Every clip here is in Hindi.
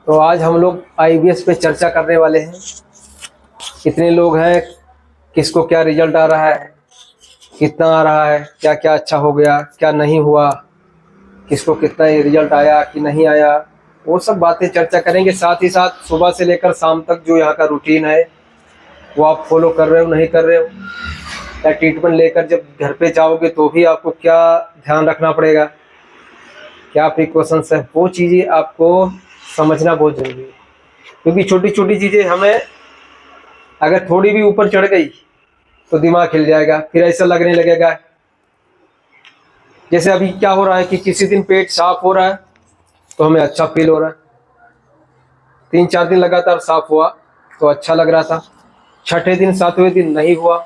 तो आज हम लोग आईबीएस पे चर्चा करने वाले हैं। कितने लोग हैं, किसको क्या रिजल्ट आ रहा है, कितना आ रहा है, क्या क्या अच्छा हो गया, क्या नहीं हुआ, किसको कितना रिजल्ट आया कि नहीं आया, वो सब बातें चर्चा करेंगे। साथ ही साथ सुबह से लेकर शाम तक जो यहाँ का रूटीन है वो आप फॉलो कर रहे हो नहीं कर रहे हो, या ट्रीटमेंट लेकर जब घर पे जाओगे तो भी आपको क्या ध्यान रखना पड़ेगा, क्या प्रिकॉशंस है, वो चीज़ें आपको समझना बहुत जरूरी है। क्योंकि छोटी छोटी चीज़ें हमें अगर थोड़ी भी ऊपर चढ़ गई तो दिमाग हिल जाएगा, फिर ऐसा लगने लगेगा। जैसे अभी क्या हो रहा है कि किसी दिन पेट साफ हो रहा है तो हमें अच्छा फील हो रहा है, 3-4 दिन लगातार साफ हुआ तो अच्छा लग रहा था, छठे दिन 7वें दिन नहीं हुआ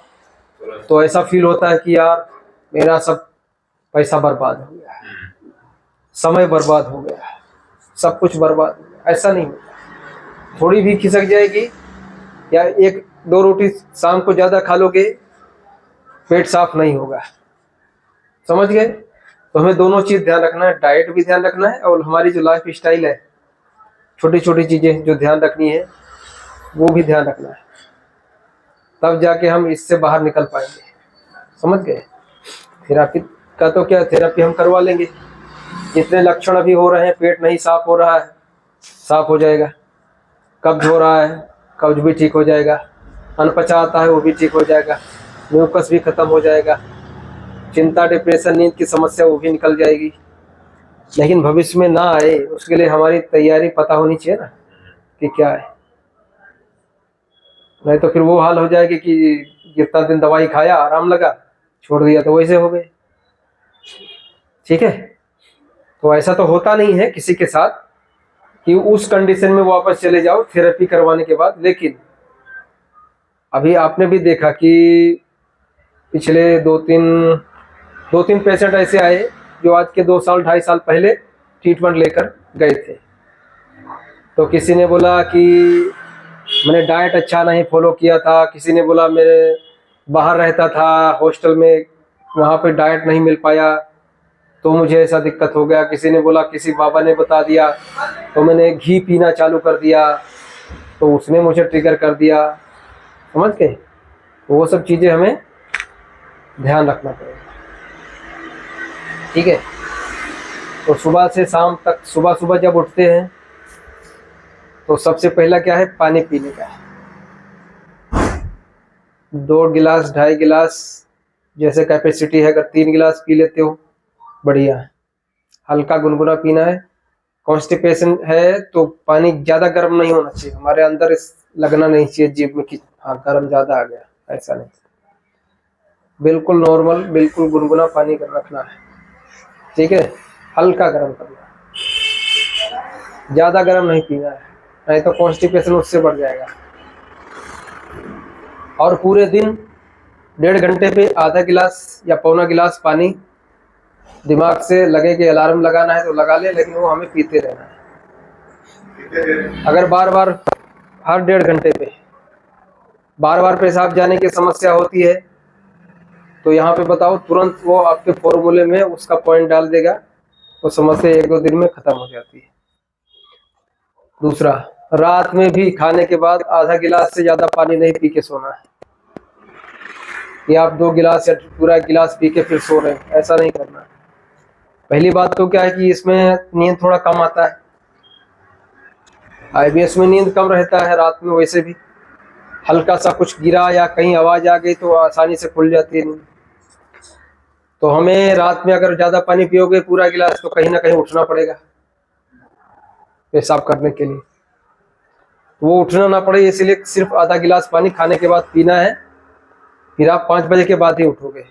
तो ऐसा फील होता है कि यार मेरा सब पैसा बर्बाद हो गया, समय बर्बाद हो गया, सब कुछ बर्बाद हो गया। ऐसा नहीं होता। थोड़ी भी खिसक जाएगी या 1-2 रोटी शाम को ज़्यादा खा लोगे, पेट साफ नहीं होगा। समझ गए? तो हमें दोनों चीज़ ध्यान रखना है, डाइट भी ध्यान रखना है और हमारी जो लाइफ स्टाइल है, छोटी छोटी चीज़ें जो ध्यान रखनी है वो भी ध्यान रखना है, तब जाके हम इससे बाहर निकल पाएंगे। समझ गए? थेरापी का तो क्या, थेरापी हम करवा लेंगे। जितने लक्षण अभी हो रहे हैं, पेट नहीं साफ हो रहा है, साफ हो जाएगा। कब्ज हो रहा है, कब्ज भी ठीक हो जाएगा। अनपचा आता है वो भी ठीक हो जाएगा। म्यूकस भी खत्म हो जाएगा। चिंता, डिप्रेशन, नींद की समस्या वो भी निकल जाएगी। लेकिन भविष्य में ना आए उसके लिए हमारी तैयारी पता होनी चाहिए ना कि क्या है। नहीं तो फिर वो हाल हो जाएगी कि जितना दिन दवाई खाया आराम लगा, छोड़ दिया तो वैसे हो गए। ठीक है? तो ऐसा तो होता नहीं है किसी के साथ कि उस कंडीशन में वापस चले जाओ थेरेपी करवाने के बाद। लेकिन अभी आपने भी देखा कि पिछले 2-3 पेशेंट ऐसे आए जो आज के 2 साल 2.5 साल पहले ट्रीटमेंट लेकर गए थे। तो किसी ने बोला कि मैंने डाइट अच्छा नहीं फॉलो किया था, किसी ने बोला मेरे बाहर रहता था हॉस्टल में, वहाँ पे डाइट नहीं मिल पाया तो मुझे ऐसा दिक्कत हो गया। किसी ने बोला किसी बाबा ने बता दिया तो मैंने घी पीना चालू कर दिया तो उसने मुझे ट्रिगर कर दिया। समझ गए? तो वो सब चीज़ें हमें ध्यान रखना पड़ेगा। ठीक है? तो सुबह से शाम तक, सुबह सुबह जब उठते हैं तो सबसे पहला क्या है, पानी पीने का है। 2 गिलास 2.5 गिलास जैसे कैपेसिटी है, अगर 3 गिलास पी लेते हो बढ़िया है। हल्का गुनगुना पीना है। कॉन्स्टिपेशन है तो पानी ज़्यादा गर्म नहीं होना चाहिए, हमारे अंदर लगना नहीं चाहिए जीभ में कि हाँ गर्म ज़्यादा आ गया, ऐसा नहीं। बिल्कुल नॉर्मल, बिल्कुल गुनगुना पानी कर रखना है। ठीक है? हल्का गर्म करना है, ज़्यादा गर्म नहीं पीना है, नहीं तो कॉन्स्टिपेशन उससे बढ़ जाएगा। और पूरे दिन 1.5 घंटे पे आधा गिलास या पौना गिलास पानी, दिमाग से लगे कि अलार्म लगाना है तो लगा ले, लेकिन वो हमें पीते रहना है। अगर बार बार हर 1.5 घंटे पे बार बार पेशाब जाने की समस्या होती है तो यहाँ पे बताओ, तुरंत वो आपके फॉर्मूले में उसका पॉइंट डाल देगा, वो समस्या 1-2 दिन में खत्म हो जाती है। दूसरा, रात में भी खाने के बाद आधा गिलास से ज़्यादा पानी नहीं पी के सोना है, कि आप 2 गिलास या पूरा गिलास पी के फिर सो रहे हैं, ऐसा नहीं करना। पहली बात तो क्या है कि इसमें नींद थोड़ा कम आता है। आईबीएस में नींद कम रहता है रात में, वैसे भी हल्का सा कुछ गिरा या कहीं आवाज़ आ गई तो आसानी से खुल जाती है नींद। तो हमें रात में अगर ज़्यादा पानी पियोगे पूरा गिलास तो कहीं ना कहीं उठना पड़ेगा पेशाब करने के लिए। वो उठना ना पड़े इसलिए सिर्फ आधा गिलास पानी खाने के बाद पीना है। फिर आप 5 बजे के बाद ही उठोगे।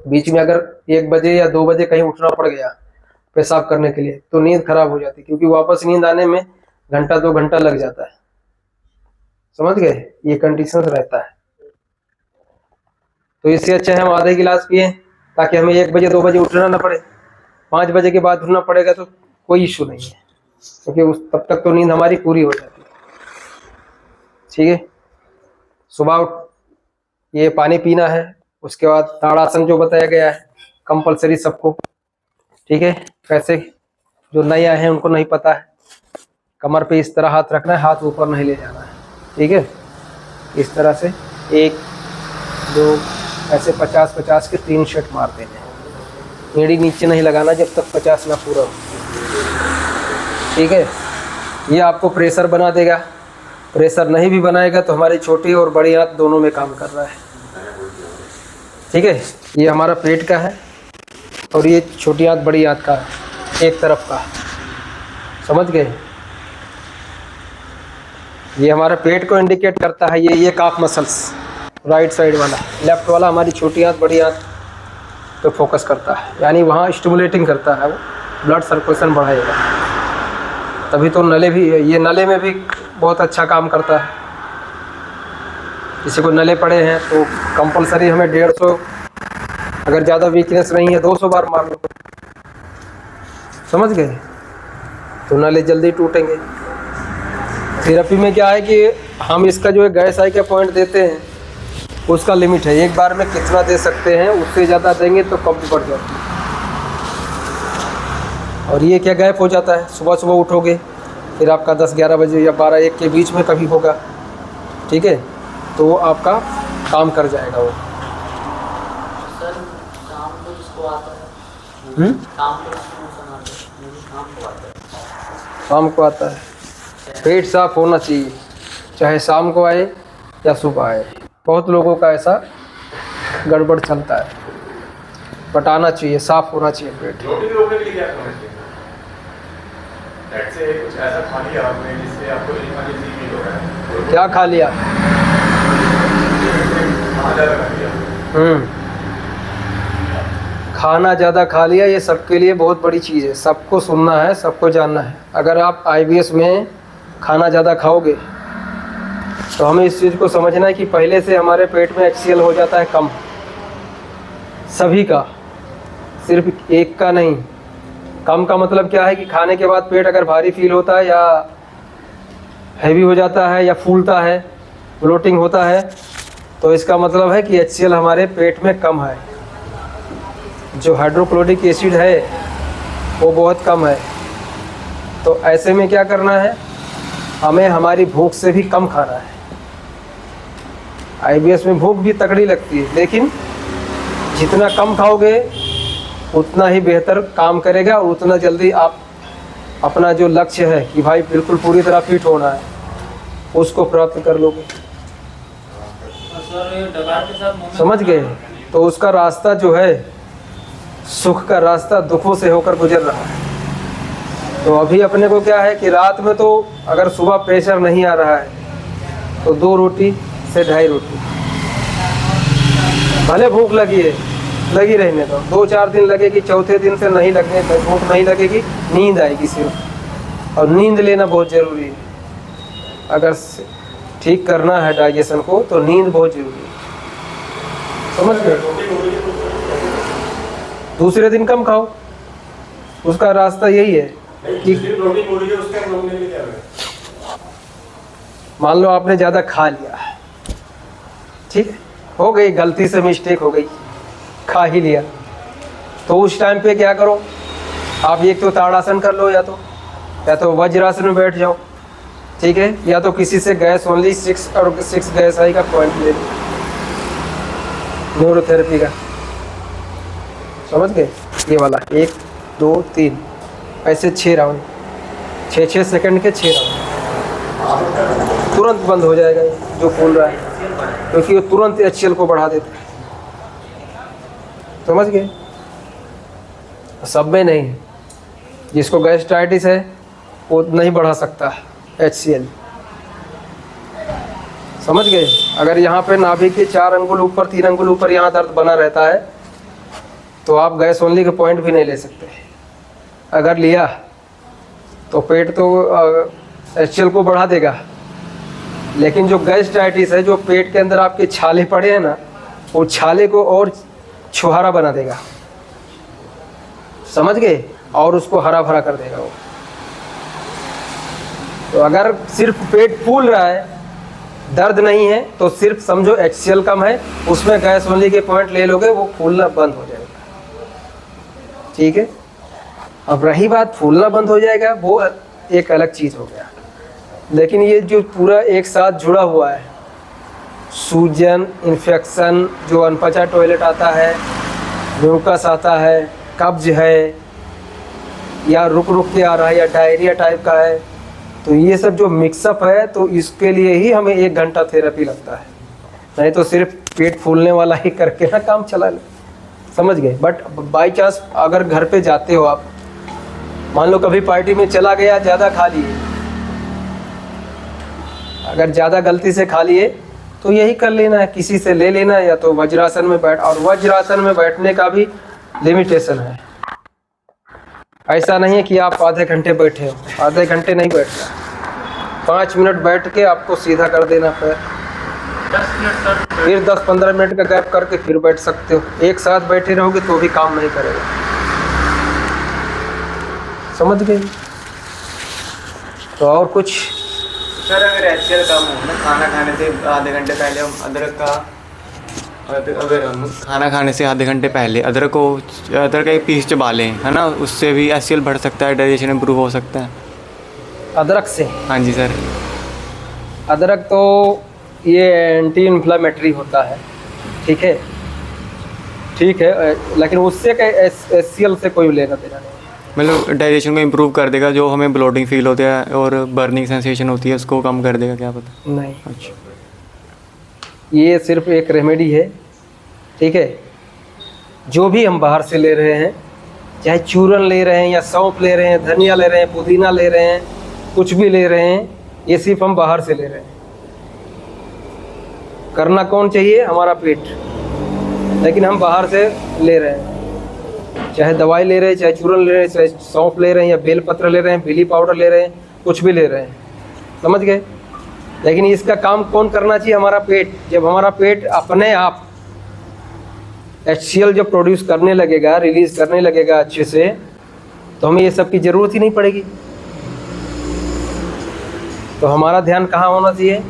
बीच में अगर 1 बजे या 2 बजे कहीं उठना पड़ गया पेशाब करने के लिए तो नींद खराब हो जाती है, क्योंकि वापस नींद आने में 1-2 घंटा लग जाता है। समझ गए? ये कंडीशन रहता है। तो इससे अच्छा है हम आधे गिलास पिए ताकि हमें 1 बजे 2 बजे उठना ना पड़े। 5 बजे के बाद उठना पड़ेगा तो कोई इशू नहीं है, क्योंकि उस तब तक तो नींद हमारी पूरी हो जाती है। ठीक है? सुबह ये पानी पीना है, उसके बाद ताड़ासन जो बताया गया है कंपलसरी सबको, ठीक है। कैसे, जो नए आए हैं उनको नहीं पता है, कमर पे इस तरह हाथ रखना है, हाथ ऊपर नहीं ले जाना है, ठीक है। इस तरह से 1 2 ऐसे 50-50 के 3 सेट मार देने हैं। एड़ी नीचे नहीं लगाना जब तक 50 ना पूरा हो, ठीक है। ये आपको प्रेशर बना देगा। प्रेशर नहीं भी बनाएगा तो हमारी छोटी और बड़ी हाथ दोनों में काम कर रहा है, ठीक है। ये हमारा पेट का है और ये छोटी हाथ बड़ी हाथ का है, एक तरफ का, समझ गए। ये हमारा पेट को इंडिकेट करता है। ये काफ मसल्स राइट साइड वाला, लेफ्ट वाला हमारी छोटी हाथ बड़ी हाथ पे फोकस करता है, यानी वहाँ स्टिमुलेटिंग करता है, वो ब्लड सर्कुलेशन बढ़ाएगा। तभी तो नले भी, ये नले में भी बहुत अच्छा काम करता है। किसी को नले पड़े हैं तो कंपलसरी हमें 150, अगर ज़्यादा वीकनेस नहीं है 200 बार मार लो, समझ गए, तो नले जल्दी टूटेंगे। थेरेपी में क्या है कि हम इसका जो है गैस आई का पॉइंट देते हैं, उसका लिमिट है, एक बार में कितना दे सकते हैं, उससे ज़्यादा देंगे तो कब्ज बढ़ जाती है। और ये क्या गैप हो जाता है, सुबह सुबह उठोगे फिर आपका 10-11 बजे या 12-1 के बीच में कभी होगा, ठीक है, तो आपका काम कर जाएगा वो। सर काम तो जिसको आता है, काम तो शाम को आता है। पेट साफ होना चाहिए, चाहे शाम को आए या सुबह आए। बहुत लोगों का ऐसा गड़बड़ चलता है, बट आना चाहिए, साफ होना चाहिए पेट। रोटी रोकने के लिए क्या करना चाहिए? से कुछ ऐसा खा लिया आपने जिससे आपको इमरजेंसी फील हो रहा है? क्या खा लिया? खाना ज़्यादा खा लिया। खाना ज़्यादा खा लिया, ये सबके लिए बहुत बड़ी चीज़ है, सबको सुनना है, सबको जानना है। अगर आप IBS में खाना ज़्यादा खाओगे तो हमें इस चीज़ को समझना है कि पहले से हमारे पेट में HCl हो जाता है कम, सभी का, सिर्फ एक का नहीं। कम का मतलब क्या है कि खाने के बाद पेट अगर भारी फील होता है या हैवी हो जाता है या फूलता है, ब्लोटिंग होता है, तो इसका मतलब है कि HCl हमारे पेट में कम है। जो हाइड्रोक्लोरिक एसिड है वो बहुत कम है। तो ऐसे में क्या करना है, हमें हमारी भूख से भी कम खाना है। IBS में भूख भी तगड़ी लगती है, लेकिन जितना कम खाओगे उतना ही बेहतर काम करेगा और उतना जल्दी आप अपना जो लक्ष्य है कि भाई बिल्कुल पूरी तरह फिट होना है, उसको प्राप्त कर लोगे। समझ गए? तो उसका रास्ता जो है, सुख का रास्ता दुखों से होकर गुजर रहा है। तो अभी अपने को क्या है कि रात में तो अगर सुबह प्रेशर नहीं आ रहा है तो 2 रोटी से 2.5 रोटी, भले भूख लगी है लगी रहने दो, 2-4 दिन लगेगी, चौथे दिन से नहीं लगने, भूख नहीं लगेगी, नींद आएगी सिर्फ। और नींद लेना बहुत ज़रूरी है। अगर ठीक करना है डाइजेशन को तो नींद बहुत ज़रूरी है, समझ गए? दूसरे दिन कम खाओ, उसका रास्ता यही है कि मान लो आपने ज़्यादा खा लिया, ठीक है, हो गई, गलती से मिस्टेक हो गई, खा ही लिया, तो उस टाइम पे क्या करो, आप एक तो ताड़ासन कर लो, या तो वज्रासन में बैठ जाओ, ठीक है, या तो किसी से गैस ओनली 6 गैस आई का पॉइंट ले लो, न्यूरोथेरेपी का, समझ गए? ये वाला 1 2 3 ऐसे 6 राउंड, 6 सेकंड के 6 राउंड, तुरंत बंद हो जाएगा ये जो फूल रहा है, क्योंकि वो तुरंत HCl को बढ़ा देता है। समझ गए? सब में नहीं, जिसको गैस्ट्राइटिस है वो नहीं बढ़ा सकता HCl, समझ गए? अगर यहाँ पे नाभि के 4 अंगुल ऊपर 3 अंगुल ऊपर यहाँ दर्द बना रहता है तो आप गैस ओनली के पॉइंट भी नहीं ले सकते। अगर लिया तो पेट तो HCl को बढ़ा देगा, लेकिन जो गैस्ट्राइटिस है, जो पेट के अंदर आपके छाले पड़े हैं ना, वो छाले को और छुहारा बना देगा, समझ गए? और उसको हरा भरा कर देगा वो। तो अगर सिर्फ पेट फूल रहा है, दर्द नहीं है तो सिर्फ समझो HCl कम है, उसमें गैस ओनली के पॉइंट ले लोगे, वो फूलना बंद हो जाएगा। ठीक है, अब रही बात फूलना बंद हो जाएगा, वो एक अलग चीज़ हो गया। लेकिन ये जो पूरा एक साथ जुड़ा हुआ है, सूजन, इन्फेक्शन, जो अनपचा टॉयलेट आता है, म्यूकस आता है, कब्ज है, या रुक रुक के आ रहा है, या डायरिया टाइप का है, तो ये सब जो मिक्सअप है, तो इसके लिए ही हमें 1 घंटा थेरेपी लगता है। नहीं तो सिर्फ पेट फूलने वाला ही करके ना काम चला ले, समझ गए। बट बाई चांस अगर घर पे जाते हो आप, मान लो कभी पार्टी में चला गया, ज़्यादा खा लिए, अगर ज़्यादा गलती से खा लिए तो यही कर लेना है, किसी से ले लेना है, या तो वज्रासन में बैठ। और वज्रासन में बैठने का भी लिमिटेशन है, ऐसा नहीं है कि आप आधे घंटे बैठे हो, आधे घंटे नहीं बैठना, 5 मिनट बैठ के आपको सीधा कर देना पैर, 10 मिनट सर। फिर 10-15 मिनट का गैप करके फिर बैठ सकते हो। एक साथ बैठे रहोगे तो भी काम नहीं करेगा, समझ गए। तो और कुछ सर अगर HCl कम हो ना, खाना खाने से आधे घंटे पहले हम अदरक का, अगर हम खाना खाने से आधे घंटे पहले अदरक का एक पीस चबा लें, है ना, उससे भी HCl बढ़ सकता है, डाइजेशन इम्प्रूव हो सकता है। अदरक से? हाँ जी सर। अदरक तो ये एंटी इन्फ्लामेटरी होता है, ठीक है, ठीक है, लेकिन उससे HCl से कोई लेना देना नहीं। मतलब डाइजेशन को इम्प्रूव कर देगा, जो हमें ब्लोटिंग फील होता है और बर्निंग सेंसेशन होती है उसको कम कर देगा, क्या पता। नहीं, अच्छा, ये सिर्फ एक रेमेडी है, ठीक है। जो भी हम बाहर से ले रहे हैं, चाहे चूरन ले रहे हैं या सौंफ ले रहे हैं, धनिया ले रहे हैं, पुदीना ले रहे हैं, कुछ भी ले रहे हैं, ये सिर्फ हम बाहर से ले रहे हैं। करना कौन चाहिए? हमारा पेट, लेकिन हम बाहर से ले रहे हैं, चाहे दवाई ले रहे हैं, चाहे चूरन ले रहे हैं, चाहे सौंफ ले रहे हैं, या बेलपत्र ले रहे हैं, बिली पाउडर ले रहे हैं, कुछ भी ले रहे हैं, समझ गए। लेकिन इसका काम कौन करना चाहिए? हमारा पेट। जब हमारा पेट अपने आप HCl जब प्रोड्यूस करने लगेगा, रिलीज करने लगेगा अच्छे से, तो हमें ये सब की ज़रूरत ही नहीं पड़ेगी। तो हमारा ध्यान कहाँ होना चाहिए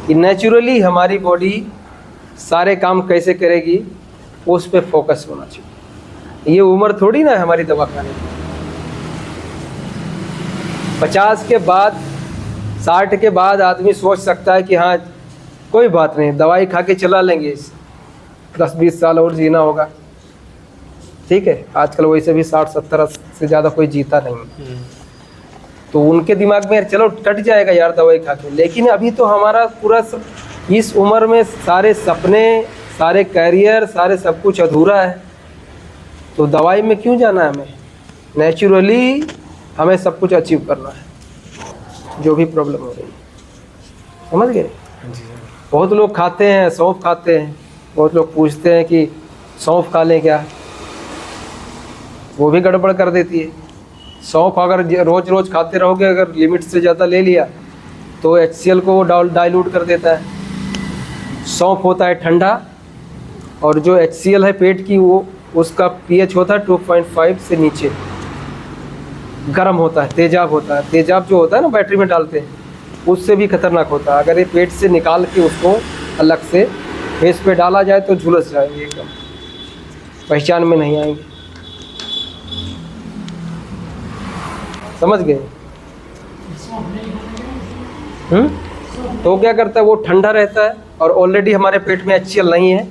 कि नेचुरली हमारी बॉडी सारे काम कैसे करेगी, उस पर फोकस होना चाहिए। ये उम्र थोड़ी ना है हमारी दवा खाने की। 50 के बाद, 60 के बाद आदमी सोच सकता है कि हाँ कोई बात नहीं, दवाई खा के चला लेंगे, 10-20 साल और जीना होगा, ठीक है। आजकल वैसे भी 60-70 से ज़्यादा कोई जीता नहीं, तो उनके दिमाग में चलो कट जाएगा यार दवाई खा के। लेकिन अभी तो हमारा पूरा इस उम्र में सारे सपने, सारे कैरियर, सारे सब कुछ अधूरा है, तो दवाई में क्यों जाना है? हमें नेचुरली हमें सब कुछ अचीव करना है, जो भी प्रॉब्लम हो रही है, समझ गए। बहुत लोग खाते हैं, सौंफ खाते हैं, बहुत लोग पूछते हैं कि सौंफ खा लें क्या, वो भी गड़बड़ कर देती है। सौंफ अगर रोज़ रोज़ खाते रहोगे, अगर लिमिट से ज़्यादा ले लिया तो HCl को वो डाइल्यूट कर देता है। सौंफ होता है ठंडा, और जो HCl है पेट की, वो उसका pH होता है 2.5 से नीचे, गर्म होता है, तेजाब होता है। तेजाब जो होता है ना बैटरी में डालते हैं, उससे भी खतरनाक होता है। अगर ये पेट से निकाल के उसको अलग से फेस पे डाला जाए तो झुलस जाएंगे, एकदम पहचान में नहीं आएंगे, समझ गए। तो क्या करता है, वो ठंडा रहता है, और ऑलरेडी हमारे पेट में HCl नहीं है,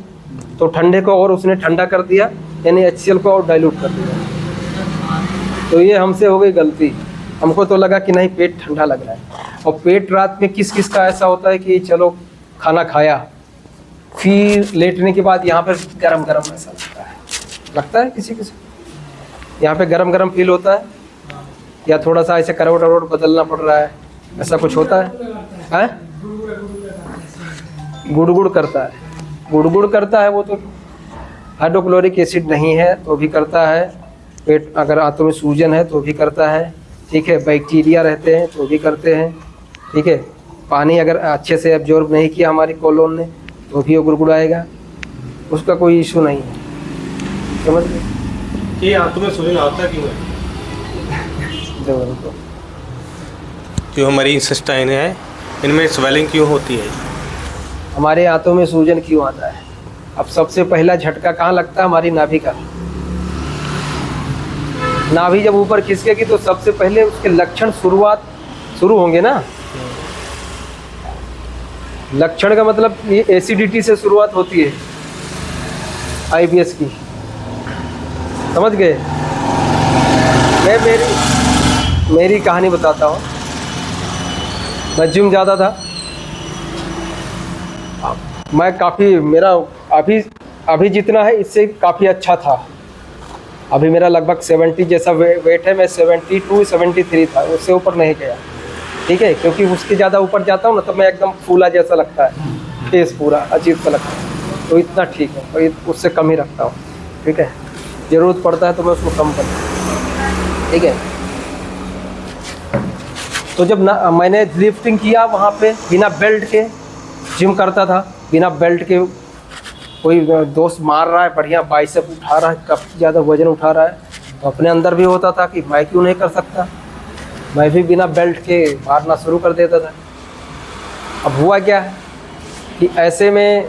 तो ठंडे को और उसने ठंडा कर दिया, यानी HCl को और डाइल्यूट कर दिया। तो ये हमसे हो गई गलती। हमको तो लगा कि नहीं पेट ठंडा लग रहा है, और पेट रात में किस किस का ऐसा होता है कि चलो खाना खाया, फिर लेटने के बाद यहाँ पर गरम गरम ऐसा लगता है किसी किसी यहाँ पे गरम गरम फील होता है, या थोड़ा सा ऐसे करवट वरवट बदलना पड़ रहा है, ऐसा कुछ होता है? गुड़गुड़ करता है, गुड़गुड़ करता है, वो तो हाइड्रोक्लोरिक एसिड नहीं है तो भी करता है। पेट अगर आंतों में सूजन है तो भी करता है, ठीक है। बैक्टीरिया रहते हैं तो भी करते हैं, ठीक है। पानी अगर अच्छे से एब्जॉर्ब नहीं किया हमारी कोलोन ने तो भी वो गुड़गुड़ाएगा, उसका कोई इशू नहीं है, समझ गए। ये आंतों में सूजन आता क्यों है? तो जो हमारी इंटेस्टाइन है, इनमें स्वेलिंग क्यों होती है? हमारे हाथों में सूजन क्यों आता है? अब सबसे पहला झटका कहाँ लगता है? हमारी नाभि का। नाभि जब ऊपर खिसकेगी तो सबसे पहले उसके लक्षण शुरू होंगे ना। लक्षण का मतलब ये एसिडिटी से शुरुआत होती है आईबीएस की, समझ गए? मैं मेरी कहानी बताता हूँ। मैं जिम जाता था, मैं काफ़ी, मेरा अभी जितना है इससे काफ़ी अच्छा था। अभी मेरा लगभग 70 जैसा वेट है, मैं 72 73 था, उससे ऊपर नहीं गया, ठीक है? क्योंकि उसके ज़्यादा ऊपर जाता हूँ ना तो मैं एकदम फूला जैसा लगता है, फेस पूरा अजीब सा लगता है, तो इतना ठीक है, और उससे कम ही रखता हूँ, ठीक है? ज़रूरत पड़ता है तो मैं उसको कम करता हूँ, ठीक है? तो जब मैंने लिफ्टिंग किया वहाँ पे बिना बेल्ट के जिम करता था, बिना बेल्ट के, कोई दोस्त मार रहा है बढ़िया, बाइसेप उठा रहा है, काफ़ी ज़्यादा वजन उठा रहा है, तो अपने अंदर भी होता था कि मैं क्यों नहीं कर सकता। मैं भी बिना बेल्ट के मारना शुरू कर देता था। अब हुआ क्या है कि ऐसे में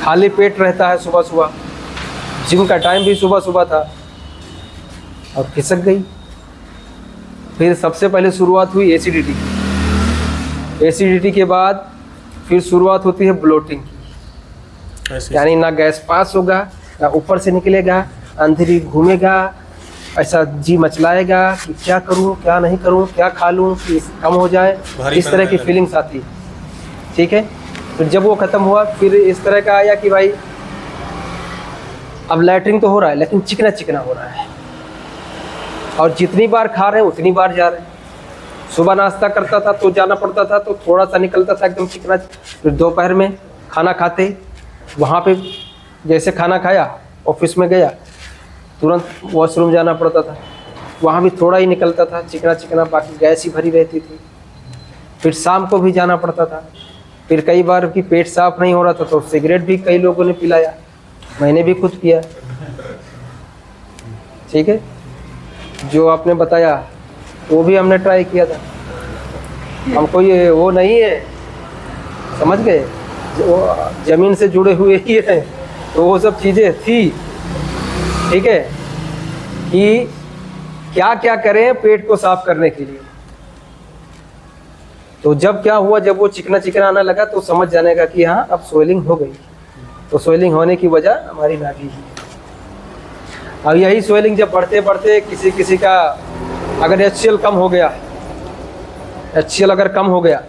खाली पेट रहता है सुबह सुबह, जिम का टाइम भी सुबह सुबह था, और खिसक गई। फिर सबसे पहले शुरुआत हुई एसिडिटी की। एसिडिटी के बाद फिर शुरुआत होती है ब्लोटिंग की, यानी ना गैस पास होगा, ना ऊपर से निकलेगा, अंदर ही घूमेगा, ऐसा जी मचलाएगा कि क्या करूं क्या नहीं करूं, क्या खा लूं कि कम हो जाए, इस तरह की फीलिंग्स आती है, ठीक है? फिर जब वो ख़त्म हुआ फिर इस तरह का आया कि भाई अब लैट्रिन तो हो रहा है लेकिन चिकना चिकना हो रहा है, और जितनी बार खा रहे हैं उतनी बार जा रहे हैं। सुबह नाश्ता करता था तो जाना पड़ता था तो थोड़ा सा निकलता था एकदम चिकना। फिर दोपहर में खाना खाते, वहाँ पे जैसे खाना खाया ऑफिस में गया, तुरंत वॉशरूम जाना पड़ता था, वहाँ भी थोड़ा ही निकलता था चिकना चिकना, बाकी गैस ही भरी रहती थी। फिर शाम को भी जाना पड़ता था। फिर कई बार कि पेट साफ नहीं हो रहा था तो सिगरेट भी कई लोगों ने पिलाया, मैंने भी खुद पिया, ठीक है? जो आपने बताया वो भी हमने ट्राई किया था। हमको ये वो नहीं है, समझ गए, वो ज़मीन से जुड़े हुए ही हैं, तो वो सब चीज़ें थी, ठीक है? कि क्या क्या करें पेट को साफ करने के लिए। तो जब क्या हुआ, जब वो चिकना चिकना आने लगा तो समझ जाने का कि हाँ अब स्वेलिंग हो गई। तो स्वेलिंग होने की वजह हमारी नाभि ही है। अब यही स्वेलिंग जब बढ़ते बढ़ते किसी का अगर HCl कम हो गया, HCl अगर कम हो गया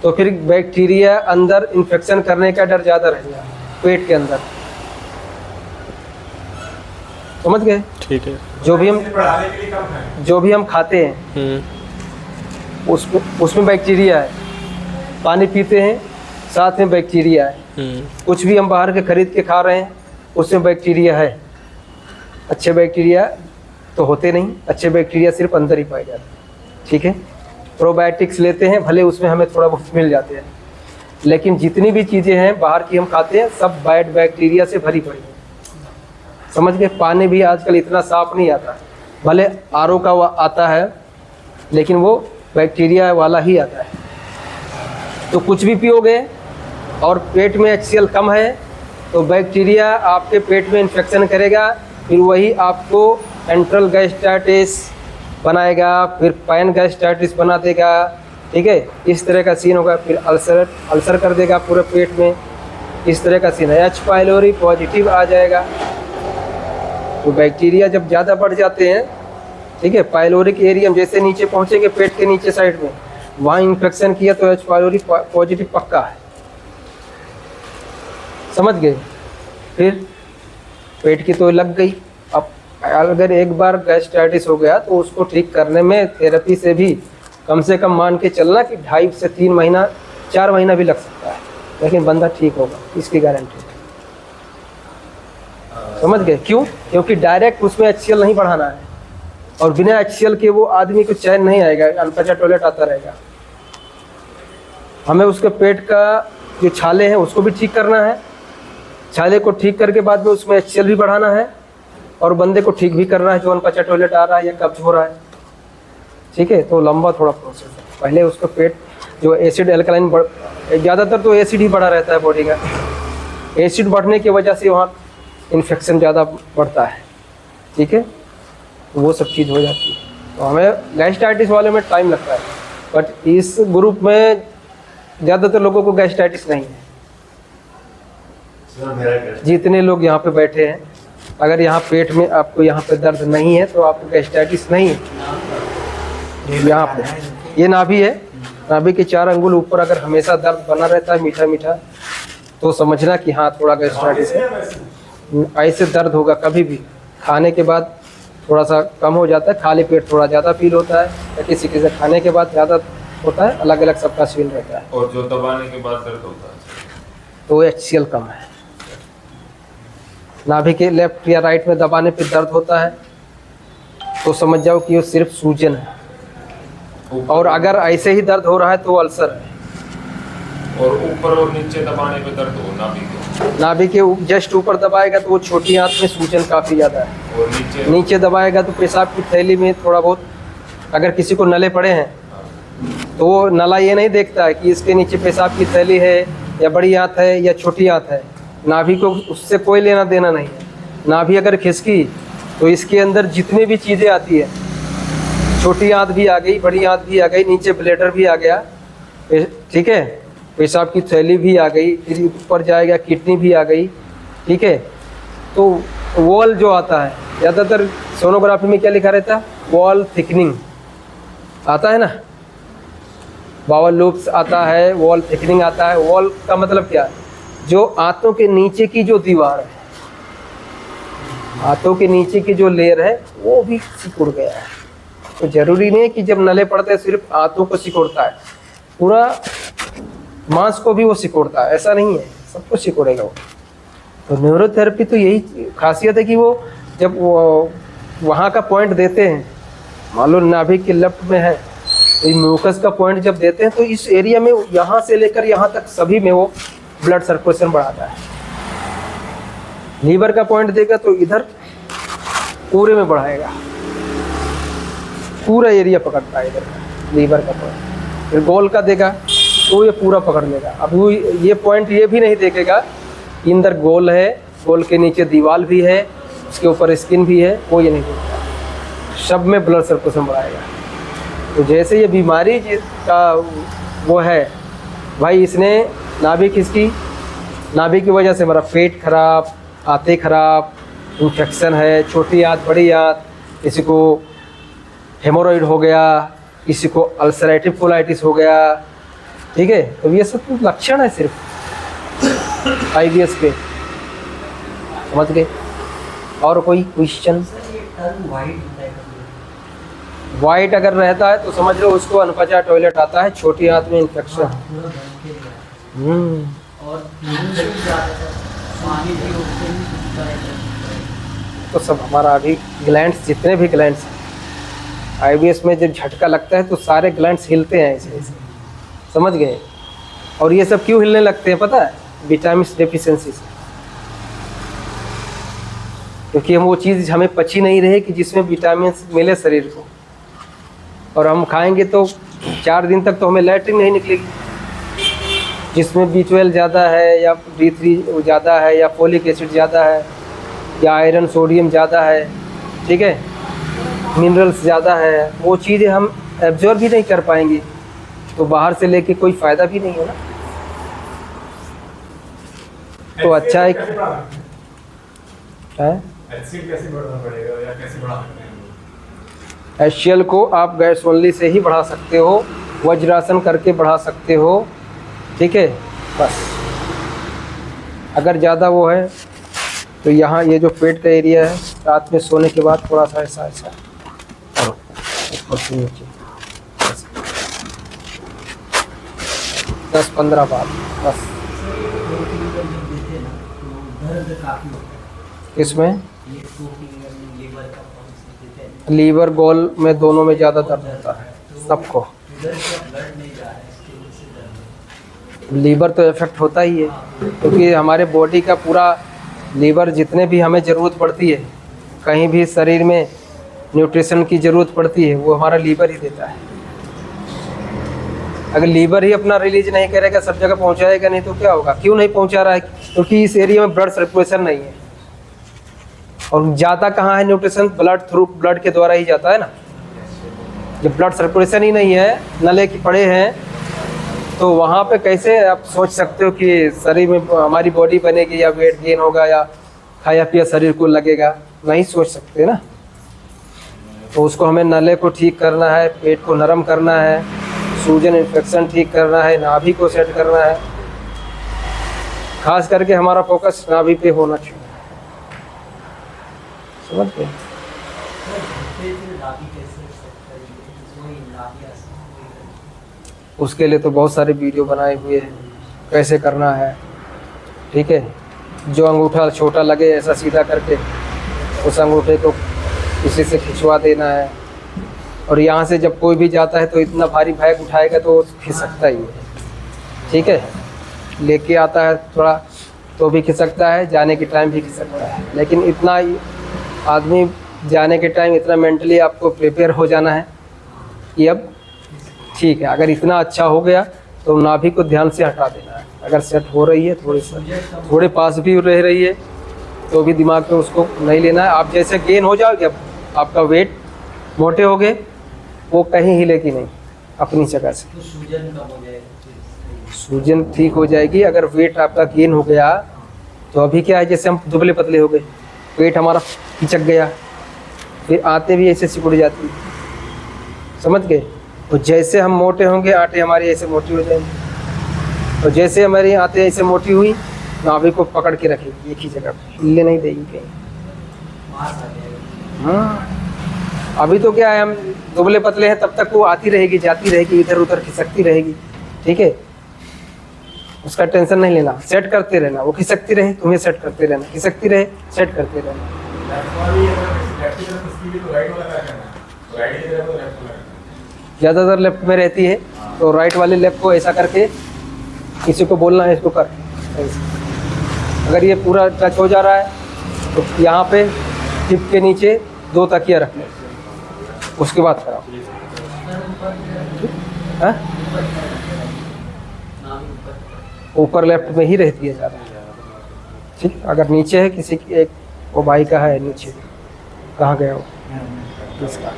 तो फिर बैक्टीरिया अंदर इन्फेक्शन करने का डर ज़्यादा रहेगा पेट के अंदर, समझ गए? ठीक है। जो भी बढ़ाने के लिए कम है। जो भी हम खाते हैं उसमें बैक्टीरिया है, पानी पीते हैं साथ में बैक्टीरिया है, कुछ भी हम बाहर के खरीद के खा रहे हैं उसमें बैक्टीरिया है। अच्छे बैक्टीरिया तो होते नहीं, अच्छे बैक्टीरिया सिर्फ अंदर ही पाए जाते हैं, ठीक है? प्रोबायोटिक्स लेते हैं, भले उसमें हमें थोड़ा बहुत मिल जाते हैं, लेकिन जितनी भी चीज़ें हैं बाहर की हम खाते हैं सब बैड बैक्टीरिया से भरी पड़ी है, समझ गए? पानी भी आजकल इतना साफ नहीं आता, भले RO का आता है लेकिन वो बैक्टीरिया वाला ही आता है। तो कुछ भी पियोगे और पेट में HCl कम है तो बैक्टीरिया आपके पेट में इन्फेक्शन करेगा, फिर वही आपको एंट्रल गैस्ट्राइटिस बनाएगा, फिर पैन गैस्ट्राइटिस बना देगा, ठीक है? इस तरह का सीन होगा। फिर अल्सर कर देगा पूरे पेट में, इस तरह का सीन है। H पाइलोरी पॉजिटिव आ जाएगा। तो बैक्टीरिया जब ज़्यादा बढ़ जाते हैं, ठीक है, पाइलोरिक एरिया जैसे नीचे पहुंचेंगे पेट के नीचे साइड में, वहाँ इन्फेक्शन किया तो H पाइलोरी पॉजिटिव पक्का है, समझ गए? फिर पेट की तो लग गई। अब अगर एक बार गैस्ट्राइटिस हो गया तो उसको ठीक करने में थेरेपी से भी कम से कम मान के चलना कि 2.5 से 3 महीना 4 महीना भी लग सकता है, लेकिन बंदा ठीक होगा, इसकी गारंटी है, समझ गए? क्यों? क्योंकि डायरेक्ट उसमें HCl नहीं बढ़ाना है, और बिना HCl के वो आदमी को चैन नहीं आएगा, अनपचा टॉयलेट आता रहेगा। हमें उसके पेट का जो छाले हैं उसको भी ठीक करना है, छाले को ठीक करके बाद में उसमें HCl भी बढ़ाना है, और बंदे को ठीक भी करना है जो अनपचा टॉयलेट आ रहा है या कब्ज हो रहा है, ठीक है? तो लंबा थोड़ा प्रोसेस है। पहले उसका पेट जो एसिड एल्कलाइन ज़्यादातर तो एसिड ही बढ़ा रहता है बॉडी का। एसिड बढ़ने की वजह से वहाँ इन्फेक्शन ज़्यादा बढ़ता है, ठीक है, तो वो सब चीज़ हो जाती है। तो हमें गैस्ट्राइटिस वाले में टाइम लगता है, बट इस ग्रुप में ज़्यादातर लोगों को गैस्ट्राइटिस नहीं है। सर मेरा क्या जितने लोग यहाँ पे बैठे हैं, अगर यहाँ पेट में आपको यहाँ पे दर्द नहीं है तो आपको गैस्ट्राइटिस नहीं है। यहाँ पे ये नाभि है, नाभि के 4 अंगुल ऊपर अगर हमेशा दर्द बना रहता है मीठा मीठा, तो समझना कि हाँ थोड़ा गैस्ट्राइटिस है। ऐसे दर्द होगा कभी भी, खाने के बाद थोड़ा सा कम हो जाता है, खाली पेट थोड़ा ज़्यादा फील होता है, या किसी किसी खाने के बाद ज़्यादा होता है, अलग अलग सबका फील रहता है। और जो दबाने के बाद दर्द होता है तो HCl कम है। नाभि के लेफ्ट या राइट में दबाने पे दर्द होता है तो समझ जाओ कि वो सिर्फ सूजन है, और अगर ऐसे ही दर्द हो रहा है तो वो अल्सर है। और ऊपर और नीचे दबाने पे दर्द हो नाभि के जस्ट ऊपर दबाएगा तो वो छोटी आंत में सूजन काफ़ी ज़्यादा है, और नीचे दबाएगा तो पेशाब की थैली में थोड़ा बहुत, अगर किसी को नले पड़े हैं तो वो नला ये नहीं देखता है कि इसके नीचे पेशाब की थैली है या बड़ी आंत है या छोटी आंत है। नाभि को उससे कोई लेना देना नहीं है। नाभि अगर खिसकी तो इसके अंदर जितनी भी चीज़ें आती है, छोटी आंत भी आ गई, बड़ी आंत भी आ गई, नीचे ब्लैडर भी आ गया, ठीक है, पेशाब की थैली भी आ गई, फिर ऊपर जाएगा किडनी भी आ गई, ठीक है। तो वॉल जो आता है, ज़्यादातर सोनोग्राफी में क्या लिखा रहता है, वॉल थिकनिंग आता है ना, बावल लूप्स आता है, वॉल थिकनिंग आता है। वॉल का मतलब क्या है, जो आंतों के नीचे की जो दीवार है, आंतों के नीचे की जो लेयर है वो भी सिकुड़ गया है। तो जरूरी नहीं है कि जब नले पड़ते हैं सिर्फ आंतों को सिकुड़ता है, पूरा मांस को भी वो सिकुड़ता है, ऐसा नहीं है, सब कुछ सिकुड़ेगा वो। तो न्यूरोथेरेपी तो यही खासियत है कि वो जब वो वहाँ का पॉइंट देते हैं, मान लो नाभि के लेफ्ट में है तो म्यूकस का पॉइंट जब देते हैं तो इस एरिया में यहाँ से लेकर यहाँ तक सभी में वो ब्लड सर्कुलेशन बढ़ाता है। लीवर का पॉइंट देगा तो इधर पूरे में बढ़ाएगा, पूरा एरिया पकड़ता है इधर का लीवर का पॉइंट। फिर गोल का देगा तो ये पूरा पकड़ लेगा। अब वो ये पॉइंट ये भी नहीं देखेगा कि अंदर गोल है, गोल के नीचे दीवार भी है, उसके ऊपर स्किन भी है, वो ये नहीं देखेगा, सब में ब्लड सर्कुलेशन बढ़ाएगा। तो जैसे ये बीमारी का वो है भाई, इसने नाभि खिसकी, नाभि की वजह से हमारा पेट खराब, आंतें खराब, इन्फेक्शन है, छोटी आंत बड़ी आंत, किसी को हेमोरॉइड हो गया, किसी को अल्सरेटिव कोलाइटिस हो गया, ठीक है। तो ये सब तो लक्षण है सिर्फ IBS के, समझ गए। और कोई क्वेश्चन? वाइट अगर रहता है तो समझ लो उसको अनपचा टॉयलेट आता है, छोटी आंत में इन्फेक्शन। और पानी भी उससे भी सूखता है। तो सब हमारा अभी ग्लैंड्स, जितने भी ग्लैंड्स IBS में जब झटका लगता है तो सारे ग्लैंड्स हिलते हैं ऐसे ऐसे, समझ गए। और ये सब क्यों हिलने लगते हैं पता है, विटामिन डेफिशिएंसी से, क्योंकि हम वो चीज़ हमें पची नहीं रहे कि जिसमें विटामिन मिले शरीर को, और हम खाएंगे तो 4 दिन तक तो हमें लैट्रिन नहीं निकलेगी, जिसमें B12 ज़्यादा है या D3 ज़्यादा है या फोलिक एसिड ज़्यादा है या आयरन सोडियम ज़्यादा है, ठीक है, मिनरल्स ज़्यादा है, वो चीज़ें हम एब्जॉर्ब भी नहीं कर पाएंगे, तो बाहर से लेके कोई फ़ायदा भी नहीं है ना। तो अच्छा है कि कैसे बढ़ाना पड़ेगा या कैसे बढ़ा सकते हैं? HCl को आप गैस ओनली से ही बढ़ा सकते हो, वज्रासन करके बढ़ा सकते हो, ठीक है। बस अगर ज़्यादा वो है तो यहाँ ये जो पेट का एरिया है, रात में सोने के बाद थोड़ा सा ऐसा ऐसा ऊपर से नीचे 10-15 बार बस। इसमें लीवर गोल में दोनों में ज़्यादा दर्द होता है सबको। लीवर तो इफेक्ट होता ही है, क्योंकि हमारे बॉडी का पूरा लीवर, जितने भी हमें ज़रूरत पड़ती है, कहीं भी शरीर में न्यूट्रिशन की ज़रूरत पड़ती है, वो हमारा लीवर ही देता है। अगर लीवर ही अपना रिलीज नहीं करेगा, सब जगह पहुंचाएगा नहीं, तो क्या होगा? क्यों नहीं पहुंचा रहा है? क्योंकि इस एरिया में ब्लड सर्कुलेशन नहीं है। और जाता कहाँ है न्यूट्रिशन? ब्लड थ्रू, ब्लड के द्वारा ही जाता है ना। जब ब्लड सर्कुलेशन ही नहीं है, नले की पड़े हैं, तो वहाँ पे कैसे आप सोच सकते हो कि शरीर में हमारी बॉडी बनेगी या वेट गेन होगा या खाया पिया शरीर को लगेगा? नहीं सोच सकते ना। तो उसको हमें नले को ठीक करना है, पेट को नरम करना है, सूजन इन्फेक्शन ठीक करना है, नाभि को सेट करना है। खास करके हमारा फोकस नाभि पे होना चाहिए। समझ गए? उसके लिए तो बहुत सारे वीडियो बनाए हुए हैं कैसे करना है। ठीक है, जो अंगूठा छोटा लगे ऐसा सीधा करके उस अंगूठे को किसी से खिंचवा देना है। और यहाँ से जब कोई भी जाता है तो इतना भारी बैग उठाएगा तो खिसकता ही है। ठीक है, लेके आता है थोड़ा तो भी खिसकता है, जाने के टाइम भी खिसकता है। लेकिन इतना आदमी जाने के टाइम इतना मेंटली आपको प्रिपेयर हो जाना है कि अब ठीक है, अगर इतना अच्छा हो गया तो नाभि को ध्यान से हटा देना है। अगर सेट हो रही है, थोड़े पास भी रह रही है तो भी दिमाग में उसको नहीं लेना है। आप जैसे गेन हो जाओगे, अब आपका वेट मोटे हो गए, वो कहीं हिलेगी नहीं अपनी जगह से, तो सूजन कम हो जाएगा, सूजन ठीक हो जाएगी। अगर वेट आपका गेन हो गया तो अभी क्या है, जैसे हम दुबले पतले हो गए, पेट हमारा खिंचक गया, फिर आते भी ऐसे सिकुड़ जाती है। समझ गए? तो जैसे हम मोटे होंगे, आटे हमारी ऐसे मोटी हो जाएंगी। और जैसे हमारी आते ऐसे मोटी हुई, नाभि को पकड़ के रखेगी एक ही जगह पे, हिलने नहीं देगी कहीं। मांस आ जाएगा। हाँ, अभी तो क्या है, हम दुबले पतले हैं, तब तक वो आती रहेगी, जाती रहेगी, इधर उधर खिसकती रहेगी। ठीक है, उसका टेंशन नहीं लेना, सेट करते रहना। वो खिसकती रहे, तुम्हें सेट करते रहना, खिसकती रहे, सेट करते रहना। ज़्यादातर लेफ्ट में रहती है, तो राइट वाले लेफ्ट को ऐसा करके किसी को बोलना है इसको कर ऐसे। अगर ये पूरा टच हो जा रहा है तो यहाँ पे टिप के नीचे 2 तकिया रख लें, उसके बाद कराओ। हाँ? ऊपर लेफ्ट में ही रहती है ज़्यादा। ठीक, अगर नीचे है किसी की, एक वो भाई का है नीचे, कहाँ गया वो किसका,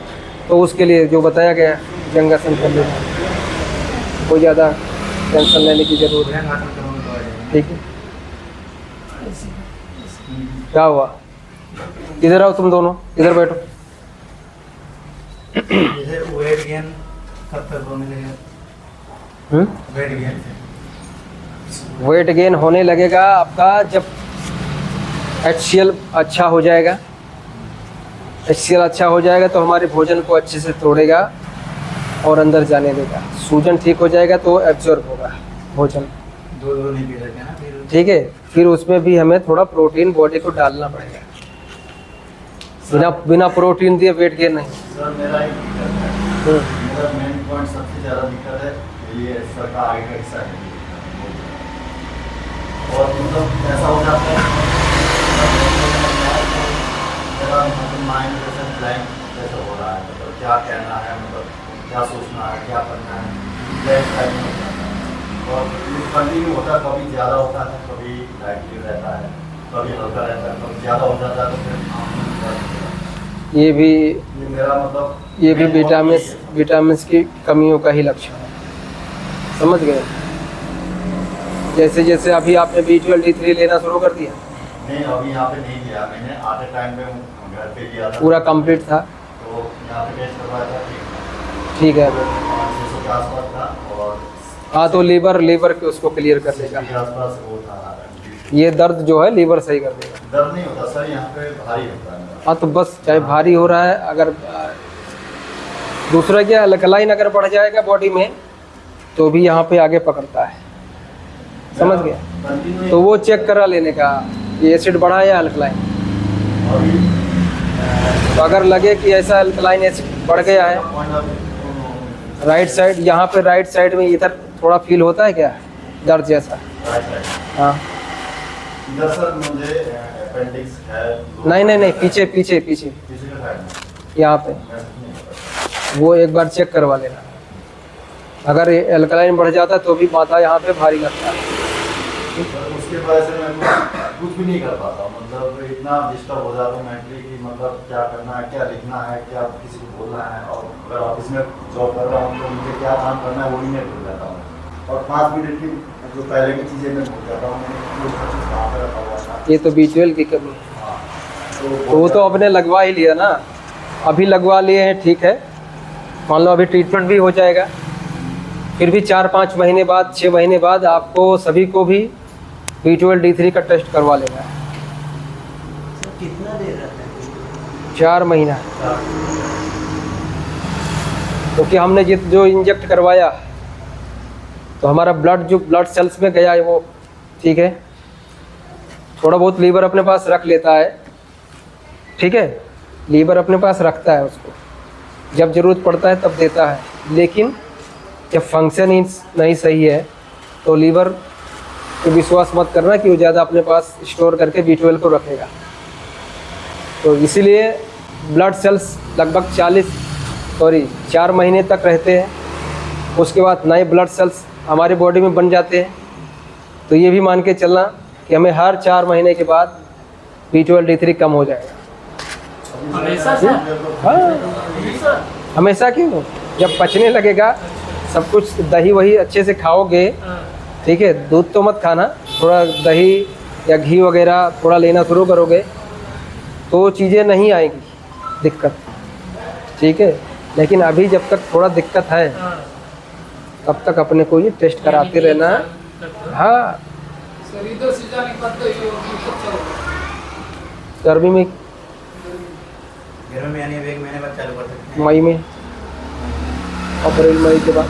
तो उसके लिए जो बताया गया जंगासन कर लेना, कोई ज़्यादा टेंशन लेने की ज़रूरत है। ठीक है, क्या हुआ? इधर आओ तुम दोनों, इधर बैठो। जैसे वेट गेन कब तक होने लगेगा? वेट गेन वेट गेन होने लगेगा आपका जब HCl अच्छा हो जाएगा। HCl अच्छा हो जाएगा तो हमारे भोजन को अच्छे से तोड़ेगा और अंदर जाने देगा। सूजन ठीक हो जाएगा तो एब्जॉर्ब होगा भोजन। दो नहीं पी सकते ना फिर। ठीक है, फिर उसमें भी हमें थोड़ा प्रोटीन बॉडी को डालना पड़ेगा। बिना प्रोटीन दिए वेट गेन नहीं। सर मेरा एक दिक्कत है, मेरा मेन पॉइंट सबसे ज़्यादा दिक्कत है ये सर का आगे का हिस्सा है। और मतलब ऐसा हो जाता है मेरा मतलब माइंड जैसे ब्लैंक जैसा हो रहा है, मतलब क्या कहना है, मतलब क्या सोचना है, क्या करना है, ब्लैंक टाइप में हो जाता है। और कंटिन्यू होता है, कभी ज़्यादा होता है, कभी लाइटली रहता है, कभी हल्का रहता है, कभी ज़्यादा हो जाता है तो फिर ये भी मेरा मतलब ये भी विटामिन की कमियों का ही लक्षण है। समझ गए? जैसे जैसे अभी आपने B12 D3 लेना शुरू कर दिया, नहीं अभी यहाँ पे नहीं लिया मैंने, आधे टाइम पे घर पे लिया था, पूरा कंप्लीट था। तो यहाँ पे टेस्ट करवाया था, ठीक है, 600 के आसपास था। और हाँ, तो लीवर के उसको क्लियर कर देगा। के आसपास वो था। ये दर्द जो है लीवर सही कर देगा। दर्द नहीं होता सर, यहाँ पे भारी होता है मेरा। हाँ, तो बस चाहे भारी हो रहा है, अगर दूसरा क्या अल्कलाइन अगर बढ़ जाएगा बॉडी में तो भी यहाँ पे आगे पकड़ता है। समझ गया? कंटिन्यू तो वो चेक करा लेने का, ये एसिड बढ़ा या अल्कलाइन। अभी तो अगर लगे कि ऐसा अल्कलाइन एसिड बढ़ गया है, राइट साइड, यहाँ पे राइट साइड में इधर थोड़ा फील होता है क्या दर्द जैसा? हाँ, इधर सर मुझे अपेंडिक्स है। नहीं, पीछे किसी का साइड में यहाँ पे, वो एक बार चेक करवा लेना। अगर एल्कलाइन बढ़ जाता है तो भी माथा यहाँ पे भारी लगता है। सर उसके वजह से मैं कुछ भी नहीं कर पाता हूँ, मतलब इतना डिस्टर्ब हो जाता हूँ मेंटली कि मतलब क्या करना है, क्या लिखना है, क्या किसी को बोलना है। और अगर ऑफिस में जॉब कर रहा हूँ तो मुझे क्या काम करना है वो भी मैं भूल जाता हूँ। और 5 मिनट की जो पहले की चीज़ें मैं भूल जाता हूँ, मैंने सब चीज़ कहाँ पर रखा हुआ था। ये तो B12 की कमी है। हाँ, तो वो तो आपने लगवा ही लिया ना, अभी लगवा लिए हैं, ठीक है। मान लो अभी ट्रीटमेंट भी हो जाएगा, फिर भी 4-5 महीने बाद, 6 महीने बाद आपको सभी को भी B12 D3 का टेस्ट करवा लेना है। कितना देर रहता है? 4 महीना। क्योंकि हमने जो इंजेक्ट करवाया तो हमारा ब्लड सेल्स में गया है वो, ठीक है। थोड़ा बहुत लीवर अपने पास रख लेता है, ठीक है, लीवर अपने पास रखता है, उसको जब ज़रूरत पड़ता है तब देता है। लेकिन जब फंक्शन ही नहीं सही है तो लीवर पे विश्वास मत करना कि वो ज़्यादा अपने पास स्टोर करके B12 को रखेगा। तो इसीलिए ब्लड सेल्स लगभग 4 महीने तक रहते हैं। उसके बाद नए ब्लड सेल्स हमारे बॉडी में बन जाते हैं। तो ये भी मान के चलना कि हमें हर 4 महीने के बाद B12 D3 कम हो जाएगा। हमेशा सर? हाँ, हमेशा क्यों, जब पचने लगेगा सब कुछ, दही वही अच्छे से खाओगे, ठीक है, दूध तो मत खाना, थोड़ा दही या घी वगैरह थोड़ा लेना शुरू करोगे तो चीज़ें नहीं आएंगी दिक्कत, ठीक है। लेकिन अभी जब तक थोड़ा दिक्कत है तब तक अपने को ये टेस्ट कराते रहना है। हाँ, गर्मी में, घर में यानी 1 महीने बाद चालू कर सकते हैं। मई में, अप्रैल मई के बाद।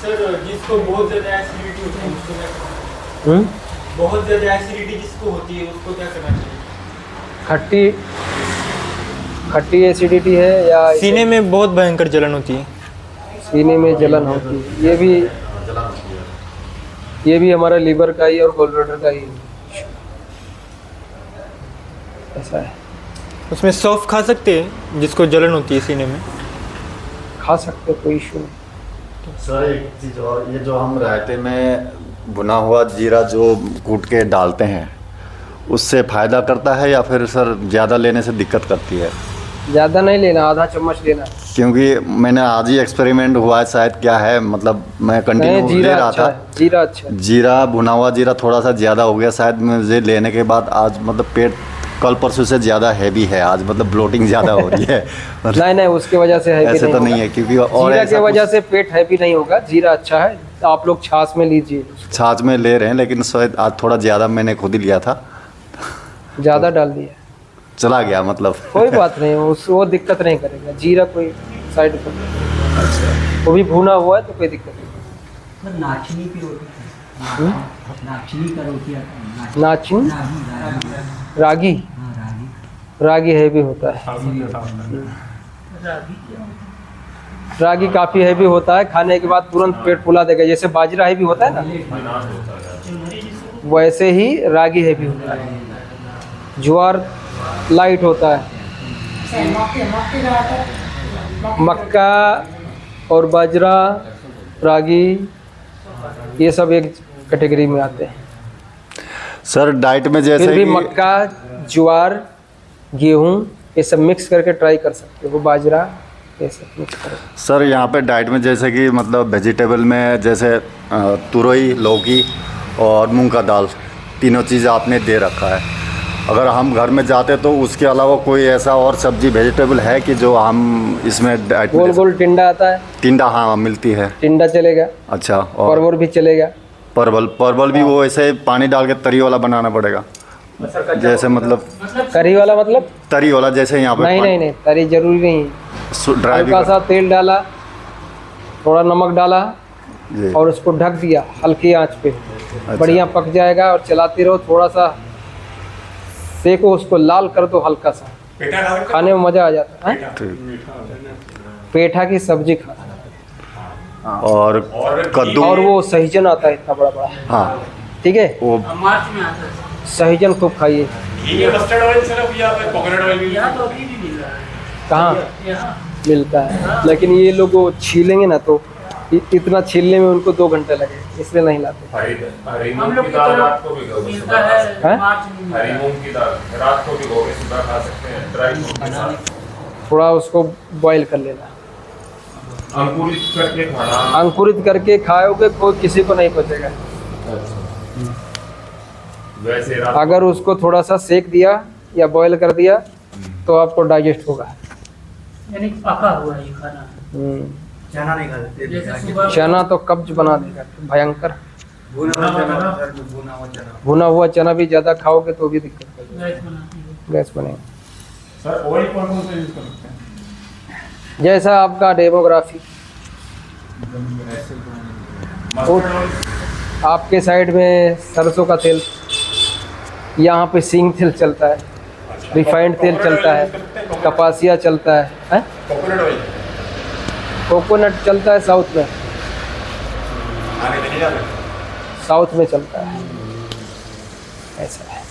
सर जिसको बहुत ज़्यादा एसिडिटी होती है उसको क्या करना है? बहुत ज़्यादा एसिडिटी जिसको होती है उसको क्या करना चाहिए? खट्टी एसिडिटी है या सीने में बहुत भयंकर जलन होती है। सीने में जलन होती है, ये भी हमारा लीवर का ही और गॉलब्लैडर का ही ऐसा है। उसमें सौंफ खा सकते हैं जिसको जलन होती है सीने में? खा सकते हो, कोई इशू नहीं। सर एक चीज़ और, ये जो हम रायते में भुना हुआ जीरा जो कूट के डालते हैं उससे फ़ायदा करता है या फिर सर ज़्यादा लेने से दिक्कत करती है? ज़्यादा नहीं लेना, आधा चम्मच लेना। क्योंकि मैंने आज ही एक्सपेरिमेंट हुआ है, शायद क्या है, मतलब मैं कंटिन्यू ले जीरा रहा अच्छा था। है, जीरा अच्छा है। जीरा, भुना हुआ जीरा थोड़ा सा ज़्यादा हो गया शायद मुझे लेने के बाद। आज मतलब पेट कल परसों से ज़्यादा हैवी है, आज मतलब ब्लोटिंग ज़्यादा हो रही है। नहीं, उसके वजह से हैवी ऐसे तो नहीं है, क्योंकि और जीरा ऐसा की वजह कुछ से पेट हैवी नहीं होगा। जीरा अच्छा है, आप लोग छाछ में लीजिए। छाछ में ले रहे हैं, लेकिन शायद आज थोड़ा ज़्यादा मैंने खुद ही लिया था, ज़्यादा डाल दिया, चला गया मतलब। कोई बात नहीं, वो दिक्कत नहीं करेगा। जीरा कोई साइड इफेक्ट नहीं, अच्छा, वो भी भुना हुआ है तो कोई दिक्कत नहीं। सर नाचनी की रोटी, नाचनी का रोटी आता है, नाचनी, रागी, रागी, हाँ रागी, रागी हैवी होता है। रागी रागी काफ़ी हैवी होता है, खाने के बाद तुरंत पेट फुला देगा। जैसे बाजरा हैवी होता है ना, वैसे ही रागी हैवी होता है। ज्वार लाइट होता है। मक्का और बाजरा, रागी, ये सब एक कैटेगरी में आते हैं। सर डाइट में जैसे फिर भी कि मक्का, ज्वार, गेहूँ ये सब मिक्स करके ट्राई कर सकते हो, बाजरा ये सब मिक्स करो। सर यहाँ पे डाइट में जैसे कि मतलब वेजिटेबल में जैसे तुरई, लौकी और मूंग का दाल, तीनों चीज़ आपने दे रखा है। अगर हम घर में जाते तो उसके अलावा कोई ऐसा और सब्जी वेजिटेबल है कि जो हम इसमें डाइट में गोल गोल टिंडा आता है, टिंडा, हाँ मिलती है। टिंडा चलेगा, अच्छा, और परवल भी चलेगा। परवल भी वो ऐसे पानी डाल के तरी वाला बनाना पड़ेगा, जैसे मतलब करी वाला मतलब? तरी वाला जैसे यहाँ पे नहीं, तरी जरूरी नहीं। ड्राई भी हल्का सा तेल डाला, थोड़ा नमक डाला जी। और उसको ढक दिया हल्की आंच पे, बढ़िया पक जाएगा। और चलाते रहो, थोड़ा सा सेको उसको, लाल कर दो हल्का सा, खाने में मज़ा आ जाता है। पेठा की सब्जी खा, और कद्दू, और वो सहजन आता है इतना बड़ा बड़ा, हाँ ठीक है, वो मार्च में आता है। सहजन खूब खाइए। घी या मस्टर्ड ऑयल सिर्फ या फिर कोकोनट ऑयल भी? यहाँ तो अभी भी मिल रहा है, कहाँ यहाँ मिलता है, लेकिन ये लोग वो छीलेंगे ना तो इतना छीलने में उनको 2 घंटे लगे, इसलिए नहीं लाते। हरी हम मूंग लोग की की दाल तरफ रात को भिगोगे मिलता सुबह खा सकते है हैं? मार्च में हैं। मिलता हरी है। मूंग की दाल रात को भिगोगे सुबह खा सकते हैं ड्राई फ्रूट के साथ। थोड़ा उसको बॉईल कर लेना, अंकुरित करके खाना। अंकुरित करके खाओगे कोई किसी को नहीं पचेगा। वैसे रात अगर उसको थोड़ा सा सेक दिया या बॉईल कर दिया तो आपको डाइजेस्ट होगा। यानी कि पका हुआ है ये खाना। चना नहीं खा सकते। जैसे सुबह चना तो कब्ज बना देगा भयंकर। भुना हुआ चना, सर, भुना हुआ चना। भुना हुआ चना भी ज़्यादा खाओगे तो भी दिक्कत करेगा, गैस बनाती है। गैस बनेगा। सर ऑयल कौन सा यूज करते हैं? जैसा आपका डेमोग्राफी, मस्टर्ड ऑयल। आपके साइड में सरसों का तेल, यहाँ पे सींग तेल चलता है, रिफाइंड तेल चलता है, कपासिया चलता है, कोकोनट ऑयल कोकोनट चलता है साउथ में, आगे नहीं जाते। साउथ में चलता है, ऐसा है।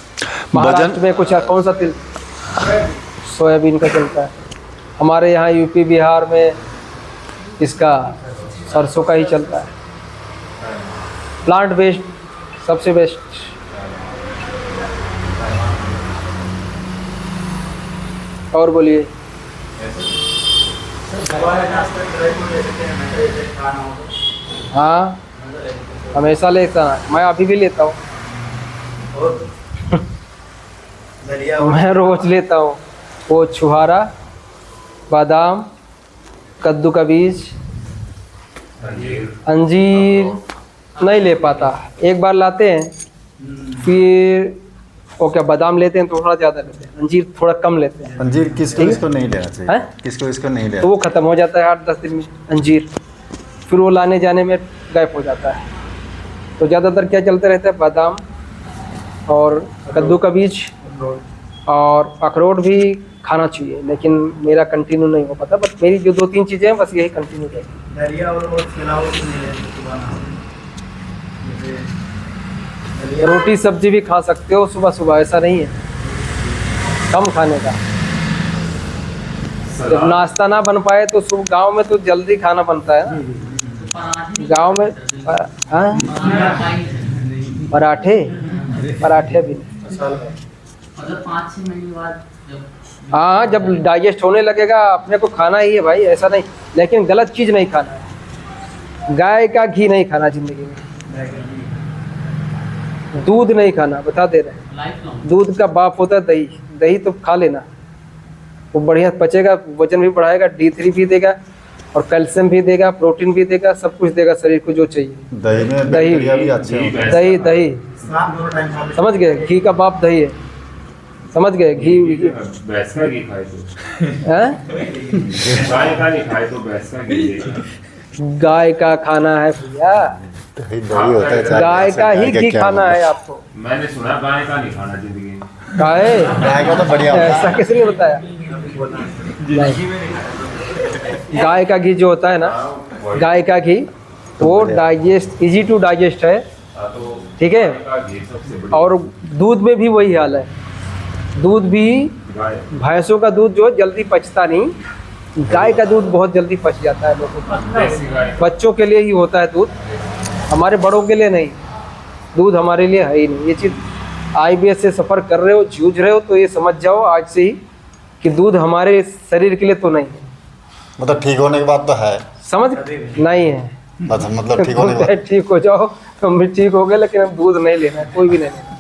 महाराष्ट्र में कुछ कौन सा तेल, सोयाबीन का चलता है। हमारे यहाँ यूपी बिहार में इसका सरसों का ही चलता है। प्लांट बेस्ड सबसे बेस्ट। और बोलिए। हाँ, हमेशा लेता हूँ मैं, अभी भी लेता हूँ। दलिया मैं रोज लेता हूँ। वो छुहारा, बादाम, कद्दू का बीज, अंजीर नहीं ले पाता। एक बार लाते हैं, फिर वो क्या बादाम लेते हैं तो थोड़ा ज़्यादा लेते हैं, अंजीर थोड़ा कम लेते हैं, अंजीर किसको इसको नहीं लेना चाहिए, हैं? किसको इसको नहीं लेना। तो वो ख़त्म हो जाता है 8-10 दिन में अंजीर, फिर वो लाने जाने में गायब हो जाता है। तो ज़्यादातर क्या चलते रहता है, बादाम और कद्दू का बीज और अखरोट भी खाना चाहिए, लेकिन मेरा कंटिन्यू नहीं हो पाता। बस मेरी जो 2-3 चीज़ें हैं बस यही कंटिन्यू रहेगी। दलिया और छिलाओ नहीं लेते सुबह। जैसे रोटी सब्जी भी खा सकते हो सुबह सुबह, ऐसा नहीं है, कम खाने का। जब नाश्ता ना बन पाए तो सुबह, गांव में तो जल्दी खाना बनता है ना, गांव में हाँ? पराठे, पराठे भी मतलब 5-6 महीने बाद जब हाँ, जब डाइजेस्ट होने लगेगा अपने को खाना ही है भाई, ऐसा नहीं। लेकिन गलत चीज़ नहीं खाना है। गाय का घी नहीं खाना ज़िंदगी में, दूध नहीं खाना, बता दे रहे हैं। लाइफ लॉन्ग दूध का बाप होता है दही, दही तो खा लेना, वो बढ़िया पचेगा, वजन भी बढ़ाएगा, D3 भी देगा और कैल्शियम भी देगा, प्रोटीन भी देगा, सब कुछ देगा शरीर को जो चाहिए। दही में बैक्टीरिया भी अच्छे होते हैं। दही दही शाम दोनों टाइम खा लेते। समझ गए, घी का बाप दही है, समझ गए। घी भैंस का घी खाए तो हैं? गाय का नहीं खाए तो भैंस का घी देगा। गाय का खाना है भैया, दही दही होता है, चाहे गाय जैसे का ही के घी क्या खाना मतलब। है आपको। मैंने सुना गाय का नहीं खाना जिंदगी में। गाय गाय का तो बढ़िया होता ऐसा है। किसने बताया? गाय का घी जो होता है ना, गाय का घी वो डाइजेस्ट, इजी टू डाइजेस्ट है, तो ठीक है। गाय का घी सबसे बढ़िया। और दूध में भी वही हाल है, दूध भी गाय भैंसों का दूध जो है जल्दी पचता नहीं, गाय का दूध बहुत जल्दी पच जाता है लोगों को। देसी गाय। बच्चों के लिए ही होता है दूध, हमारे बड़ों के लिए नहीं। दूध हमारे लिए है ही नहीं। ये चीज़ IBS से सफ़र कर रहे हो, जूझ रहे हो, तो ये समझ जाओ आज से ही कि दूध हमारे शरीर के लिए तो नहीं है। मतलब ठीक होने के बाद तो है, समझ नहीं है। मतलब ठीक होने के बाद। ठीक हो जाओ, हम भी ठीक हो गए, लेकिन अब दूध नहीं लेना है, कोई भी नहीं लेना।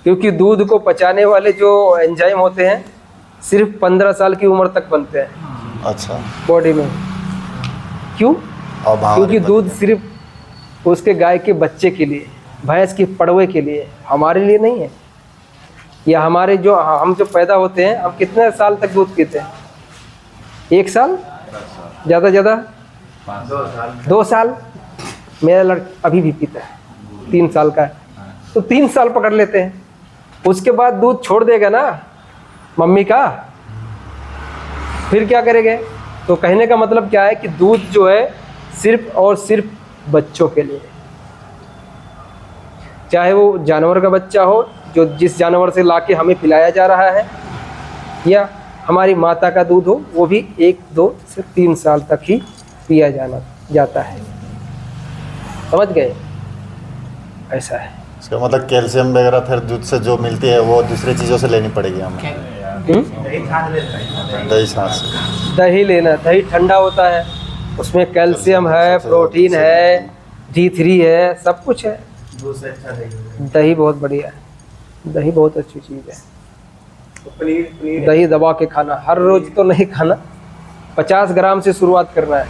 क्योंकि दूध को पचाने वाले जो एंजाइम होते हैं सिर्फ 15 साल की उम्र तक बनते हैं अच्छा, बॉडी में। क्यों? और क्योंकि दूध सिर्फ उसके गाय के बच्चे के लिए, भैंस के पड़वे के लिए, हमारे लिए नहीं है। या हमारे जो हम जो पैदा होते हैं, हम कितने साल तक दूध पीते हैं? 1 साल, ज़्यादा ज़्यादा 2 साल। मेरा लड़का अभी भी पीता है, 3 साल का है, तो 3 साल पकड़ लेते हैं। उसके बाद दूध छोड़ देगा ना मम्मी का, फिर क्या करेंगे? तो कहने का मतलब क्या है कि दूध जो है सिर्फ और सिर्फ बच्चों के लिए, चाहे वो जानवर का बच्चा हो जो जिस जानवर से लाके हमें पिलाया जा रहा है, या हमारी माता का दूध हो, वो भी 1, 2 से 3 साल तक ही पिया जाता है। समझ गए? ऐसा है। इसका मतलब कैल्शियम वगैरह फिर दूध से जो मिलती है वो दूसरी चीज़ों से लेनी पड़ेगी हमें। दही छाछ से। दही लेना, दही ठंडा होता है, उसमें कैल्शियम है, प्रोटीन है, D3 है, सब कुछ है। दही बहुत बढ़िया है, दही बहुत अच्छी चीज़ है। दही दबा के खाना, हर रोज तो नहीं खाना, 50 ग्राम से शुरुआत करना है।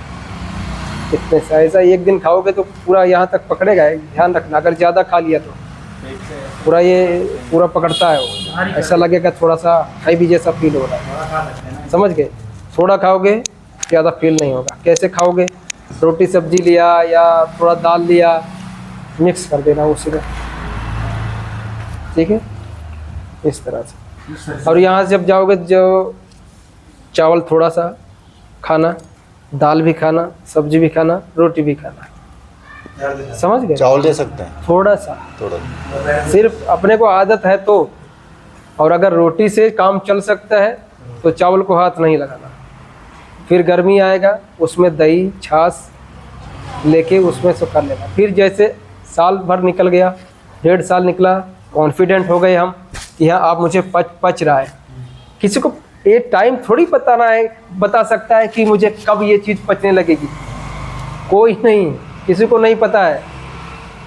इतने से ऐसा एक दिन खाओगे तो पूरा यहाँ तक पकड़ेगा, ध्यान रखना। अगर ज़्यादा खा लिया तो पूरा पकड़ता है वो, ऐसा लगेगा थोड़ा सा हैवी जैसा फील हो रहा है। समझ गए? थोड़ा खाओगे ज़्यादा फील नहीं होगा। कैसे खाओगे? रोटी सब्जी लिया या थोड़ा दाल लिया, मिक्स कर देना उसी में, ठीक है, इस तरह से। और यहाँ से जब जाओगे जो चावल थोड़ा सा खाना, दाल भी खाना, सब्जी भी खाना, रोटी भी खाना। समझ गए? चावल ले सकते हैं थोड़ा सा, थोड़ा। सिर्फ अपने को आदत है तो। और अगर रोटी से काम चल सकता है तो चावल को हाथ नहीं लगाना। फिर गर्मी आएगा, उसमें दही छाछ लेके उसमें से कर लेना। फिर जैसे साल भर निकल गया, 1.5 साल निकला, कॉन्फिडेंट हो गए हम कि हाँ आप मुझे पच रहा है। किसी को ये टाइम थोड़ी बता सकता है कि मुझे कब ये चीज़ पचने लगेगी, कोई नहीं, किसी को नहीं पता है।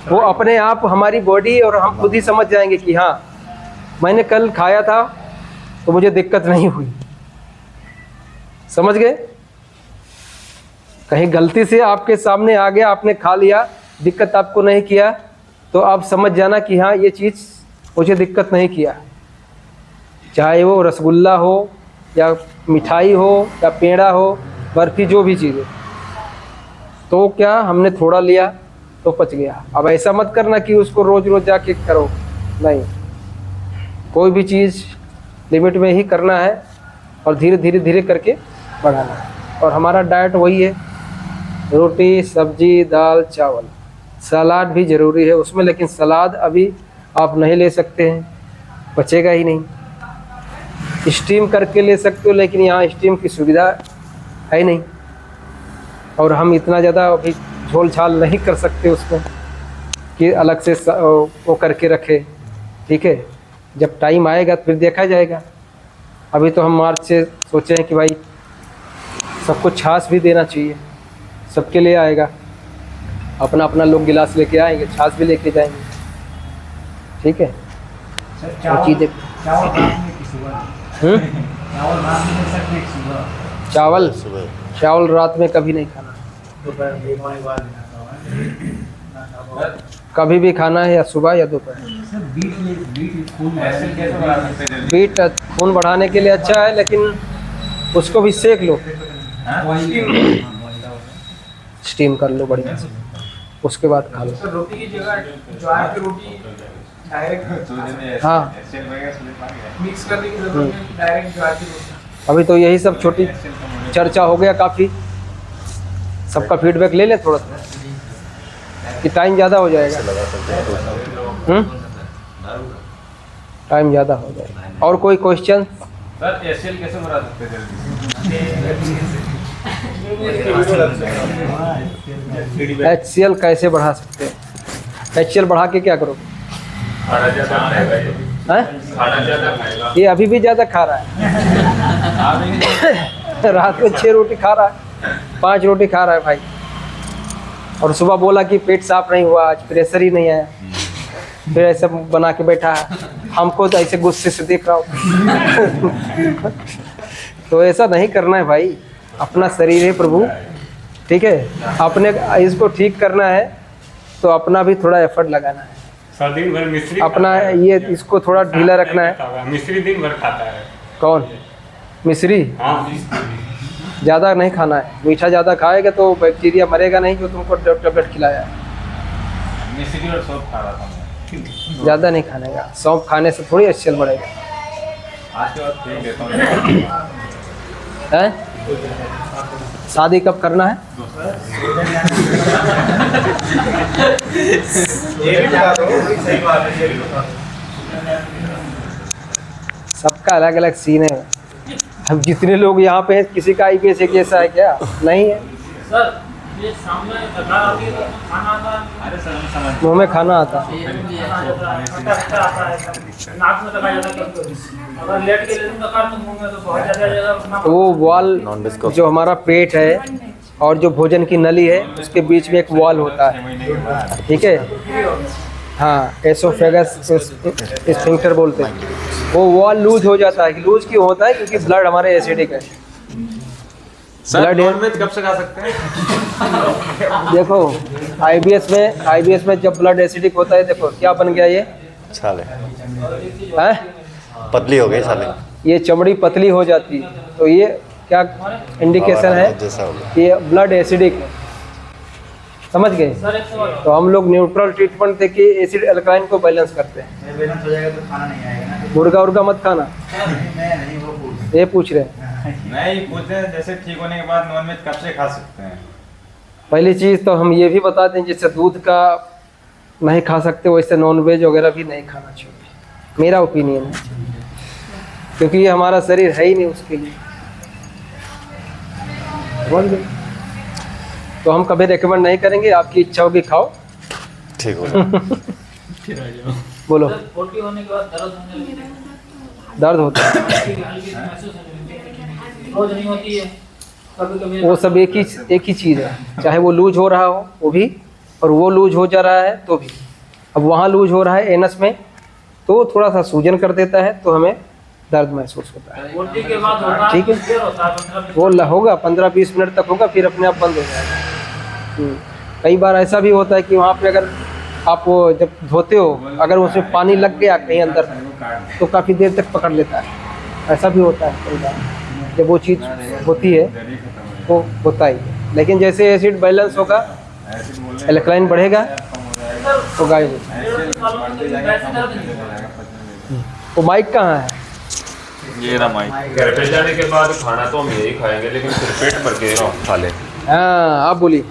वो अपने आप हमारी बॉडी और हम खुद ही समझ जाएंगे कि हाँ मैंने कल खाया था तो मुझे दिक्कत नहीं हुई। समझ गए? कहीं गलती से आपके सामने आ गया, आपने खा लिया, दिक्कत आपको नहीं किया, तो आप समझ जाना कि हाँ ये चीज़ मुझे दिक्कत नहीं किया। चाहे वो रसगुल्ला हो या मिठाई हो या पेड़ा हो, बर्फ़ी, जो भी चीज़ है, तो क्या हमने थोड़ा लिया तो पच गया। अब ऐसा मत करना कि उसको रोज़ रोज़ जाके करो, नहीं, कोई भी चीज़ लिमिट में ही करना है और धीरे धीरे धीरे करके बढ़ाना है। और हमारा डाइट वही है, रोटी सब्जी दाल चावल, सलाद भी ज़रूरी है उसमें, लेकिन सलाद अभी आप नहीं ले सकते हैं, बचेगा ही नहीं। स्टीम करके ले सकते हो, लेकिन यहाँ स्टीम की सुविधा है नहीं, और हम इतना ज़्यादा अभी झोल छाल नहीं कर सकते उसमें कि अलग से वो करके रखे। ठीक है, जब टाइम आएगा फिर देखा जाएगा। अभी तो हम मार्च से सोचे हैं कि भाई सबको छाछ भी देना चाहिए, सबके लिए आएगा, अपना अपना लोग गिलास लेके आएंगे, छाछ भी लेके जाएंगे। ठीक है, वो चीज़ें चावल चावल रात में कभी नहीं खाना, कभी भी खाना है, या सुबह या दोपहर। बीट खून बढ़ाने के लिए अच्छा है, लेकिन उसको भी सेक लो, स्टीम कर लो बढ़िया से, उसके बाद खा लो। रोटी की जगह ज्वार की रोटी डायरेक्ट, हाँ, मिक्स करने की जरूरत नहीं, डायरेक्ट ज्वार की रोटी। अभी तो यही सब छोटी चर्चा हो गया, काफ़ी सबका फीडबैक ले ले थोड़ा सा, कि टाइम ज़्यादा हो जाएगा। टाइम ज़्यादा हो जाएगा। और कोई क्वेश्चन? सर एचसीएल कैसे बढ़ा सकते हैं जल्दी? HCl कैसे बढ़ा सकते हैं? HCl बढ़ा के क्या करोगे? खाना ज़्यादा खाएगा ये। हैं? खाना ज़्यादा खाएगा। ये अभी भी ज़्यादा खा रहा है। रात में 6 रोटी खा रहा है, 5 रोटी खा रहा है भाई, और सुबह बोला कि पेट साफ नहीं हुआ, आज प्रेशर ही नहीं आया, फिर ऐसे बना के बैठा है, हमको तो ऐसे गुस्से से देख रहा हूँ। तो ऐसा नहीं करना है भाई, अपना शरीर है प्रभु, ठीक है, अपने इसको ठीक करना है तो अपना भी थोड़ा एफर्ट लगाना है, सर दिन भर मिश्री अपना ये इसको थोड़ा ढीला रखना है। मिश्री दिन भर खाता है। कौन? मिश्री हाँ, ज़्यादा नहीं खाना है, मीठा ज़्यादा खाएगा तो बैक्टीरिया मरेगा नहीं, जो तुमको टैबलेट खिलाया है। मिश्री और सौंफ खा रहा था मैं। ज़्यादा नहीं खाने का, सौंफ खाने से थोड़ी HCl बढ़ेगा। आज के बाद फेंक देता हूँ। हैं? शादी कब करना है? सबका अलग अलग सीन है। अब जितने लोग यहाँ पे हैं, किसी का IBS एक जैसा है क्या? नहीं है, सर ये सामने डकार आती है तो खाना आता है। अरे सर हम समझ मुंह में खाना आता है। आता है नाक में दबाया जाता है कभी। अगर लेट के लेते डकार तो मुंह में तो बहुत ज्यादा जाएगा। तो वो वॉल जो हमारा पेट है और जो भोजन की नली है उसके बीच में एक वॉल होता है, ठीक है। हाँ, एसोफेगस स्फिंक्टर बोलते हैं। वो वॉल लूज हो जाता है। लूज क्यों होता है? क्योंकि ब्लड हमारे एसिडिक है। सर नॉनवेज कब से खा सकते हैं? देखो आईबीएस में जब ब्लड एसिडिक होता है, देखो क्या बन गया ये छाले है, पतली हो गई छाले ये चमड़ी पतली हो जाती है। तो ये क्या इंडिकेशन है जैसा हो गया। कि ये ब्लड एसिडिक है। समझ गए? तो हम लोग न्यूट्रल ट्रीटमेंट देके एसिड अल्कालाइन को बैलेंस करते हैं। बैलेंस हो जाएगा तो खाना नहीं आएगा ना। मुर्गा उर्गा मत खाना, नहीं वो पूछ ये पूछ रहे हैं। नहीं पूछते हैं जैसे ठीक होने के बाद नॉनवेज कब से खा सकते हैं? पहली चीज़ तो हम ये भी बता दें, जैसे दूध का नहीं खा सकते वैसे नॉनवेज वगैरह भी नहीं खाना चाहिए, मेरा ओपिनियन है, क्योंकि ये हमारा शरीर है ही नहीं उसके लिए। बोल दे तो हम कभी रेकमेंड नहीं करेंगे। आपकी इच्छा होगी खाओ, ठीक हो बोलो। 40 होने के बाद दर्द होने लगेगा। दर्द होता है, हल्की महसूस होने लगेगी। रोज नहीं होती है, कभी-कभी वो सब एक ही चीज़ है। चाहे वो लूज हो रहा हो वो भी, और वो लूज हो जा रहा है तो भी। अब वहाँ लूज हो रहा है एनस में, तो थोड़ा सा सूजन कर देता है तो हमें दर्द महसूस होता है। उल्टी के बाद होता है, ठीक है। फिर होता है 15 वो होगा 15-20 मिनट तक होगा, फिर अपने आप बंद हो जाएगा। कई बार ऐसा भी होता है कि वहाँ पे अगर आप वो जब धोते हो, अगर उसमें पानी लग गया कहीं अंदर तो काफ़ी देर तक पकड़ लेता है। ऐसा भी होता है कई बार, जब वो चीज़ होती है तो होता ही है। लेकिन जैसे एसिड बैलेंस होगा, एल्कलाइन बढ़ेगा तो गायब हो जाएगा। वो माइक कहाँ है? ये ना माइक। घर पे जाने के बाद खाना तो हम यही खाएंगे, लेकिन फिर पेट भर के खा ले। हाँ, आप बोलिए।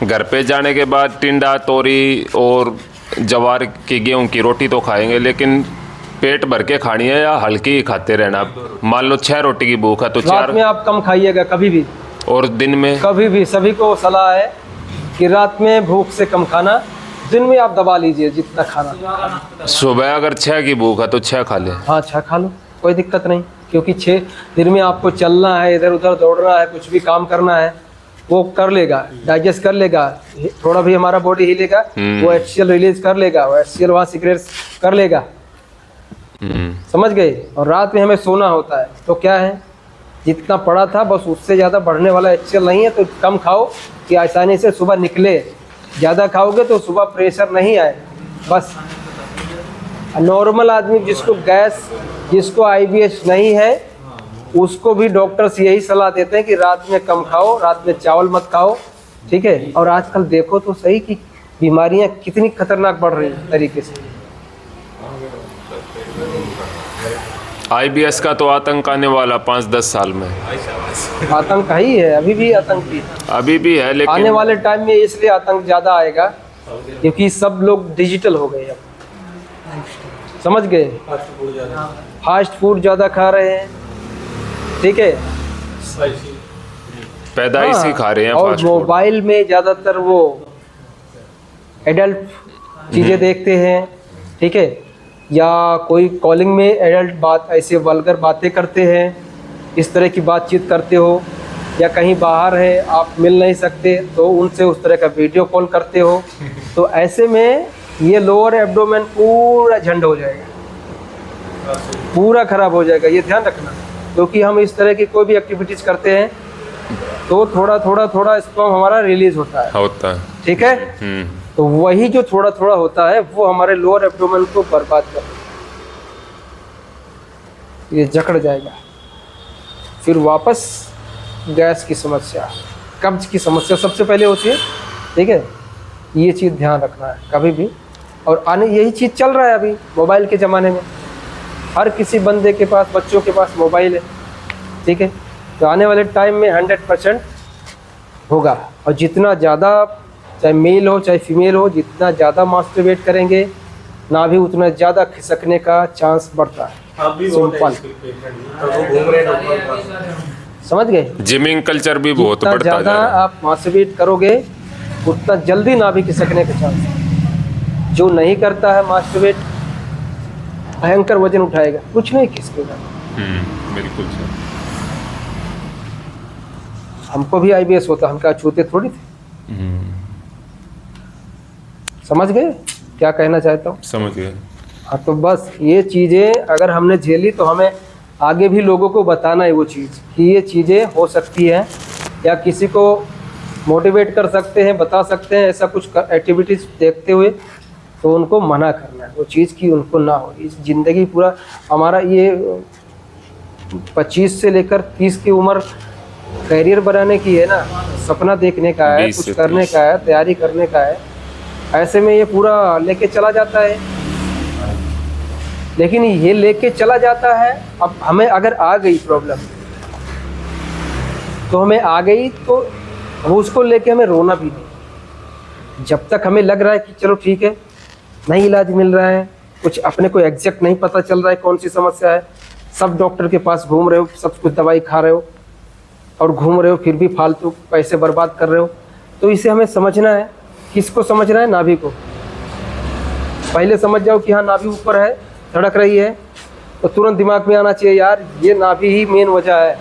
घर पे जाने के बाद टिंडा, तोरी और जवार की गेहूं की रोटी तो खाएंगे, लेकिन पेट भर के खानी है या हल्की ही खाते रहना। मान लो 6 रोटी की भूख है तो रात 4, में आप कम खाइएगा कभी भी, और दिन में कभी भी। सभी को सलाह है कि रात में भूख से कम खाना, दिन में आप दबा लीजिए जितना खाना। सुबह अगर 6 की भूख है तो 6 खा ले। हाँ, 6 खा लो, कोई दिक्कत नहीं, क्योंकि 6 दिन में आपको चलना है, इधर उधर दौड़ना है, कुछ भी काम करना है, वो कर लेगा, डाइजेस्ट कर लेगा। थोड़ा भी हमारा बॉडी हिलेगा, वो HCl रिलीज कर लेगा, वो HCl वहाँ सिक्रेट कर लेगा। समझ गए? और रात में हमें सोना होता है, तो क्या है, जितना पड़ा था बस उससे ज़्यादा बढ़ने वाला HCl नहीं है, तो कम खाओ कि आसानी से सुबह निकले। ज़्यादा खाओगे तो सुबह प्रेशर नहीं आए। बस नॉर्मल आदमी जिसको गैस, जिसको IBS नहीं है, उसको भी डॉक्टर्स यही सलाह देते हैं कि रात में कम खाओ, रात में चावल मत खाओ, ठीक है। और आजकल देखो तो सही कि बीमारियां कितनी खतरनाक बढ़ रही हैं तरीके से। IBS का तो आतंक आने वाला 5-10 साल में। आतंक ही है, अभी भी आतंकी अभी भी है, लेकिन आने वाले टाइम में इसलिए आतंक ज़्यादा आएगा क्योंकि सब लोग डिजिटल हो गए। अब समझ गए? फास्ट फूड ज़्यादा खा रहे हैं, ठीक है, पैदाइश ही खा रहे हैं और फास्ट फूड। मोबाइल में ज़्यादातर वो एडल्ट चीज़ें देखते हैं, ठीक है, या कोई कॉलिंग में एडल्ट बात, ऐसे वल्गर बातें करते हैं, इस तरह की बातचीत करते हो, या कहीं बाहर है आप मिल नहीं सकते तो उनसे उस तरह का वीडियो कॉल करते हो, तो ऐसे में ये लोअर एब्डोमेन पूरा झंड हो जाएगा, पूरा खराब हो जाएगा। ये ध्यान रखना, क्योंकि हम इस तरह की कोई भी एक्टिविटीज़ करते हैं तो थोड़ा स्पर्म हमारा रिलीज होता है, ठीक है। तो वही जो थोड़ा होता है वो हमारे लोअर एब्डोमेन को बर्बाद कर देता है, ये जकड़ जाएगा। फिर वापस गैस की समस्या, कब्ज की समस्या सबसे पहले होती है, ठीक है। ये चीज़ ध्यान रखना है कभी भी। और यही चीज़ चल रहा है अभी मोबाइल के ज़माने में, हर किसी बंदे के पास, बच्चों के पास मोबाइल है, ठीक है। तो आने वाले टाइम में 100% होगा। और जितना ज़्यादा, चाहे मेल हो चाहे फीमेल हो, जितना ज़्यादा मास्टरबेट करेंगे ना भी उतना ज़्यादा खिसकने का चांस बढ़ता है। सिंपल। समझ गए। जिमिंग कल्चर भी बहुत जितना बढ़ता जा ज़्यादा रहा है। आप मास्टरबेट करोगे उतना जल्दी नाभि खिसकने के चांस है। जो नहीं करता है मास्टरबेट भयंकर वजन उठाएगा, कुछ नहीं खिसकेगा। बिल्कुल सर। हमको भी IBS होता, हम क्या छूते थोड़ी थे। समझ गए क्या कहना चाहता हूँ। समझ गए। हाँ, तो बस ये चीज़ें अगर हमने झेली तो हमें आगे भी लोगों को बताना है वो चीज़ कि ये चीज़ें हो सकती हैं, या किसी को मोटिवेट कर सकते हैं, बता सकते हैं ऐसा कुछ एक्टिविटीज़ देखते हुए, तो उनको मना करना है वो चीज़ की उनको ना हो। इस ज़िंदगी पूरा हमारा ये 25 से लेकर 30 की उम्र करियर बनाने की है ना, सपना देखने का है, 20 से कुछ करने 30 का है, तैयारी करने का है। ऐसे में ये पूरा लेके चला जाता है, लेकिन ये लेके चला जाता है। अब हमें अगर आ गई प्रॉब्लम तो हमें आ गई तो हम उसको लेके हमें रोना भी नहीं। जब तक हमें लग रहा है कि चलो ठीक है, नहीं इलाज मिल रहा है, कुछ अपने को एग्जैक्ट नहीं पता चल रहा है कौन सी समस्या है, सब डॉक्टर के पास घूम रहे हो, सब कुछ दवाई खा रहे हो और घूम रहे हो, फिर भी फालतू पैसे बर्बाद कर रहे हो, तो इसे हमें समझना है। किसको समझना है? नाभि को। पहले समझ जाओ कि हाँ नाभि ऊपर है, धड़क रही है, तो तुरंत दिमाग में आना चाहिए यार ये नाभि ही मेन वजह है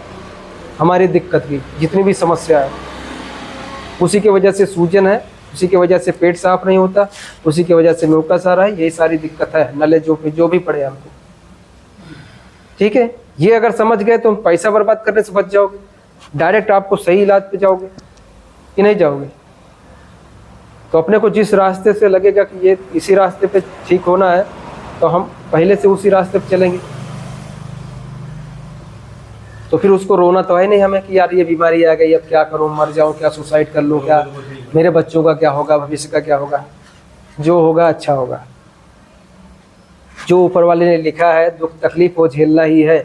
हमारी दिक्कत की, जितनी भी समस्या है उसी की वजह से सूजन है, उसी की वजह से पेट साफ नहीं होता, उसी की वजह से म्यूकस आ रहा है, यही सारी दिक्कत है, नले जो भी पड़े हमको। ठीक है, ये अगर समझ गए तो पैसा बर्बाद करने से बच जाओगे, डायरेक्ट आपको सही इलाज पे जाओगे कि नहीं जाओगे। तो अपने को जिस रास्ते से लगेगा कि ये इसी रास्ते पे ठीक होना है, तो हम पहले से उसी रास्ते पे चलेंगे। तो फिर उसको रोना तो है नहीं हमें कि यार ये बीमारी आ गई, अब क्या करूं, मर जाऊं क्या, सुसाइड कर लूं क्या, मेरे बच्चों का क्या होगा, भविष्य का क्या होगा। जो होगा अच्छा होगा। जो ऊपर वाले ने लिखा है दुख तकलीफ वो झेलना ही है,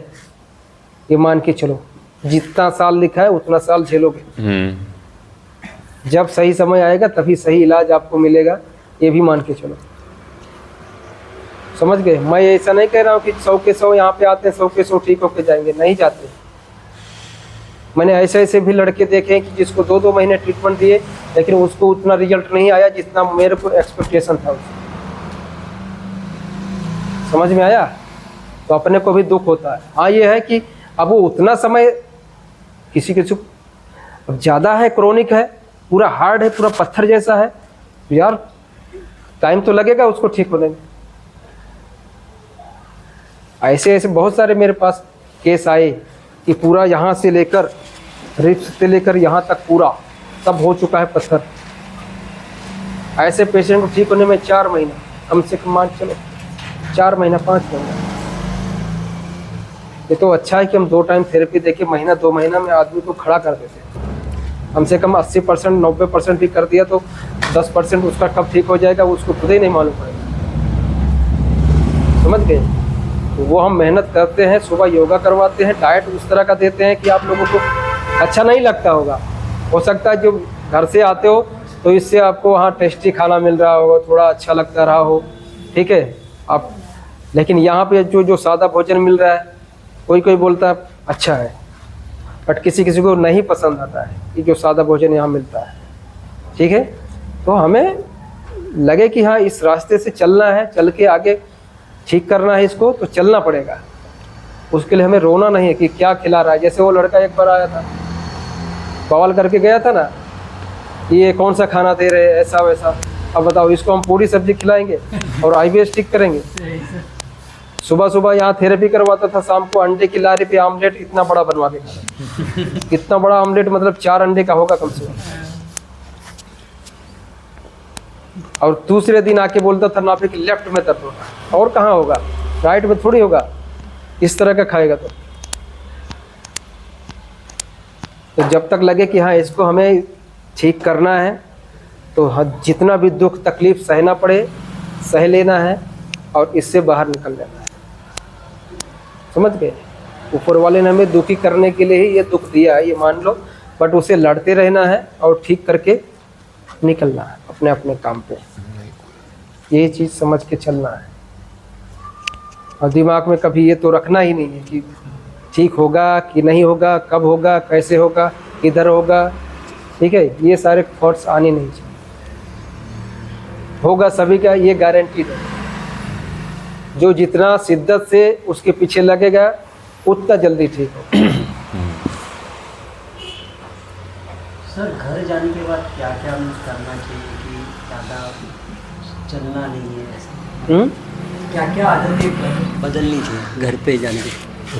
ये मान के चलो। जितना साल लिखा है उतना साल झेलोगे। जब सही समय आएगा तभी सही इलाज आपको मिलेगा, ये भी मान के चलो। समझ गए। मैं ऐसा नहीं कह रहा हूँ कि 100 के 100 यहाँ पे आते हैं 100 के 100 ठीक होके जाएंगे, नहीं जाते। मैंने ऐसे भी लड़के देखे हैं कि जिसको 2-2 महीने ट्रीटमेंट दिए लेकिन उसको उतना रिजल्ट नहीं आया जितना मेरे को एक्सपेक्टेशन था उससे। समझ में आया। तो अपने को भी दुख होता है। हाँ ये है कि अब वो उतना समय किसी अब ज़्यादा है, क्रोनिक है, पूरा हार्ड है, पूरा पत्थर जैसा है, तो यार टाइम तो लगेगा उसको ठीक होने में। ऐसे बहुत सारे मेरे पास केस आए कि पूरा यहाँ से लेकर रिप्स से लेकर यहाँ तक पूरा सब हो चुका है पत्थर। ऐसे पेशेंट को ठीक होने में 4 महीना कम से कम मान चलो, 4 महीना 5 महीना। ये तो अच्छा है कि हम 2 टाइम थेरेपी देके महीना 2 महीना में आदमी को खड़ा कर देते हैं। कम से कम 80% 90% भी कर दिया तो 10% उसका कब ठीक हो जाएगा वो उसको खुद ही नहीं मालूम पड़ेगा। समझ गए। तो वो हम मेहनत करते हैं, सुबह योगा करवाते हैं, डाइट उस तरह का देते हैं कि आप लोगों को अच्छा नहीं लगता होगा। हो सकता है जो घर से आते हो तो इससे आपको वहाँ टेस्टी खाना मिल रहा होगा, थोड़ा अच्छा लगता रहा हो, ठीक है आप। लेकिन यहाँ पे जो सादा भोजन मिल रहा है, कोई बोलता है अच्छा है, बट किसी को नहीं पसंद आता है कि जो सादा भोजन यहाँ मिलता है। ठीक है, तो हमें लगे कि हाँ इस रास्ते से चलना है, चल के आगे ठीक करना है इसको, तो चलना पड़ेगा। उसके लिए हमें रोना नहीं है कि क्या खिला रहा है। जैसे वो लड़का एक बार आया था, बवाल करके गया था ना, ये कौन सा खाना दे रहे हैं ऐसा वैसा। अब बताओ इसको हम पूरी सब्जी खिलाएंगे और IBS ठीक करेंगे। सुबह यहाँ थेरेपी करवाता था, शाम को अंडे की लारी पे आमलेट इतना बड़ा बनवा के खाता। कितना बड़ा आमलेट, मतलब 4 अंडे का होगा कम से कम। और दूसरे दिन आके बोलता था नाभि के लेफ्ट में दर्द होगा, और कहाँ होगा, राइट में थोड़ी होगा। इस तरह का खाएगा तो जब तक लगे कि हाँ इसको हमें ठीक करना है, तो जितना भी दुख तकलीफ सहना पड़े सह लेना है और इससे बाहर निकल जाना है। समझ गए। ऊपर वाले ने हमें दुखी करने के लिए ही ये दुख दिया है, ये मान लो, बट उसे लड़ते रहना है और ठीक करके निकलना है अपने अपने काम पे। ये चीज़ समझ के चलना है और दिमाग में कभी ये तो रखना ही नहीं है कि ठीक होगा कि नहीं होगा, कब होगा, कैसे होगा, किधर होगा, ठीक है, ये सारे थॉट्स आने नहीं चाहिए। होगा सभी का, ये गारंटी है। जो जितना शिद्दत से उसके पीछे लगेगा उतना जल्दी ठीक होगा। सर घर जाने के बाद क्या क्या हमें करना चाहिए कि ज़्यादा चलना नहीं है ऐसा? क्या क्या आदतें बदलनी चाहिए घर पे जाने के?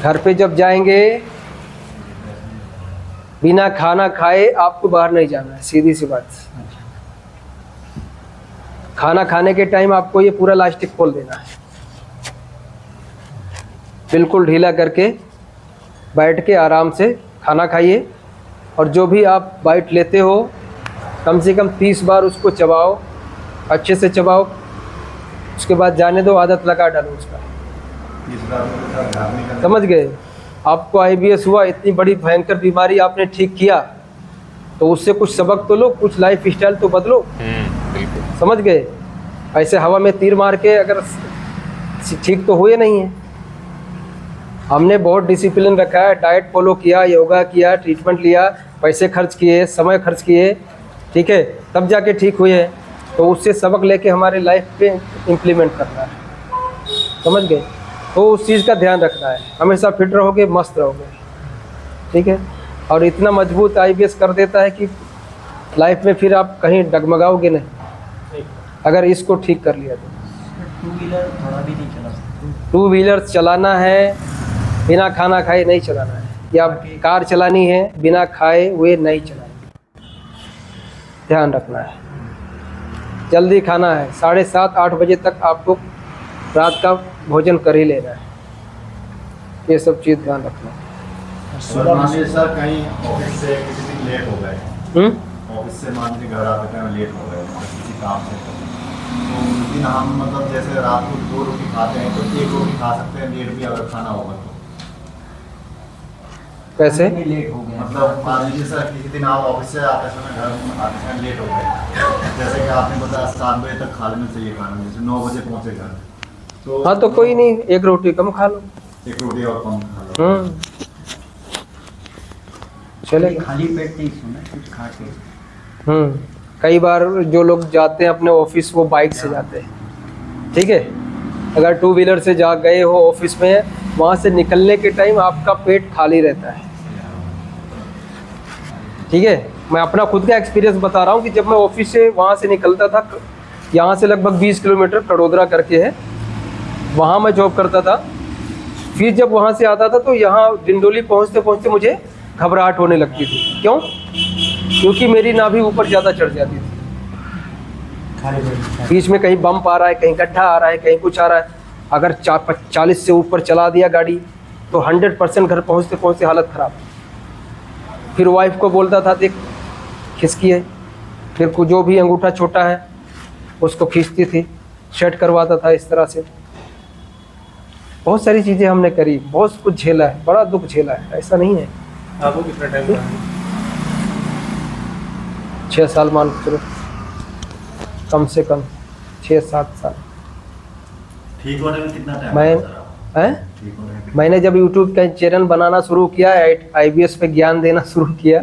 घर पे जब जाएंगे बिना खाना खाए आपको बाहर नहीं जाना है, सीधी सी बात। खाना खाने के टाइम आपको ये पूरा इलास्टिक खोल देना है, बिल्कुल ढीला करके बैठ के आराम से खाना खाइए। और जो भी आप बाइट लेते हो कम से कम 30 बार उसको चबाओ, अच्छे से चबाओ। उसके बाद जाने दो, आदत लगा डालो उसका। समझ गए? आपको IBS हुआ, इतनी बड़ी भयंकर बीमारी आपने ठीक किया, तो उससे कुछ सबक तो लो, कुछ लाइफ स्टाइल तो बदलो। बिल्कुल। समझ गए? ऐसे हवा में तीर मार के अगर ठीक तो हुए नहीं है। हमने बहुत डिसिप्लिन रखा है, डाइट फॉलो किया, योगा किया, ट्रीटमेंट लिया, पैसे खर्च किए, समय खर्च किए, ठीक है, तब जाके ठीक हुए हैं। तो उससे सबक लेके हमारे लाइफ पे इम्प्लीमेंट करना है। समझ गए? तो उस चीज़ का ध्यान रखना है। हमेशा फिट रहोगे, मस्त रहोगे, ठीक है। और इतना मजबूत IBS कर देता है कि लाइफ में फिर आप कहीं डगमगाओगे नहीं, अगर इसको ठीक कर लिया तो। टू व्हीलर थोड़ा भी नहीं चला सकते? टू व्हीलर चलाना है बिना खाना खाए नहीं चलाना है, या कार चलानी है बिना खाए हुए नहीं चलानी, ध्यान रखना है। जल्दी खाना है, 7:30-8 बजे तक आपको रात का भोजन कर ही लेना है। ये सब चीज़ ध्यान रखना है। सर मान लीजिए सर कहीं ऑफिस से किसी दिन लेट हो गए, ऑफिस से मान लीजिए घर आते टाइम लेट हो गए किसी काम से, तो उस दिन हम मतलब जैसे रात को 2 रोटी खाते हैं तो 1 रोटी खा सकते हैं लेट भी अगर खाना होगा तो? कैसे? लेट हो गया मतलब मान लीजिए सर किसी दिन आप ऑफिस से आते समय घर आते समय लेट हो गए, जैसे कि आपने बताया 7 बजे तक खा लेना चाहिए खाना, जैसे 9 बजे पहुँचे घर, तो हाँ तो कोई नहीं, 1 रोटी कम खा लो, 1 रोटी और कम खा लो। चलेगा। खाली पेट नहीं सोना, कुछ खा के। कई बार जो लोग जाते हैं अपने ऑफिस वो बाइक से जाते हैं, ठीक है। अगर टू व्हीलर से जा गए हो ऑफिस में, वहाँ से निकलने के टाइम आपका पेट खाली रहता है, ठीक है। मैं अपना खुद का एक्सपीरियंस बता रहा हूँ कि जब मैं ऑफिस से वहाँ से निकलता था, यहाँ से लगभग 20 किलोमीटर कड़ोदरा करके है, वहाँ मैं जॉब करता था। फिर जब वहाँ से आता था तो यहाँ डिंडोली पहुँचते पहुँचते मुझे घबराहट होने लगती थी। क्यों? क्योंकि मेरी नाभि ऊपर ज़्यादा चढ़ जाती थी। बीच में कहीं बम्प आ रहा है, कहीं गड्ढा आ रहा है, कहीं कुछ आ रहा है। अगर 40 से ऊपर चला दिया गाड़ी तो 100% घर पहुँचते पहुँचते हालत ख़राब। फिर वाइफ को बोलता था देख खिसकी है, फिर को जो भी अंगूठा छोटा है उसको खींचती थी, सेट करवाता था इस तरह से। बहुत सारी चीज़ें हमने करी, बहुत कुछ झेला है, बड़ा दुख झेला है, ऐसा नहीं है। आपको कितना टाइम लगा? 6 साल मान के चलो, कम से कम 6-7 साल। ठीक होने में कितना टाइम? मैंने जब YouTube का चैनल बनाना शुरू किया, IBS पे ज्ञान देना शुरू किया,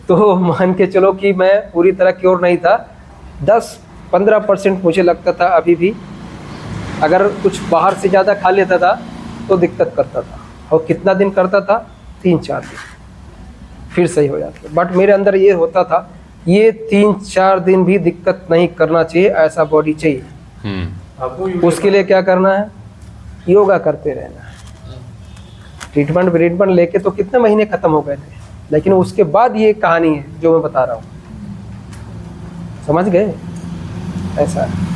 तो मान के चलो कि मैं पूरी तरह क्योर नहीं था। 10-15% मुझे लगता था अभी भी, अगर कुछ बाहर से ज़्यादा खा लेता था तो दिक्कत करता था। और कितना दिन करता था? 3-4 दिन, फिर सही हो जाता। बट मेरे अंदर ये होता था, ये 3-4 दिन भी दिक्कत नहीं करना चाहिए, ऐसा बॉडी चाहिए। उसके लिए क्या करना है? योगा करते रहना है। ट्रीटमेंट लेके तो कितने महीने ख़त्म हो गए थे, लेकिन उसके बाद ये कहानी है जो मैं बता रहा हूँ। समझ गए? ऐसा है।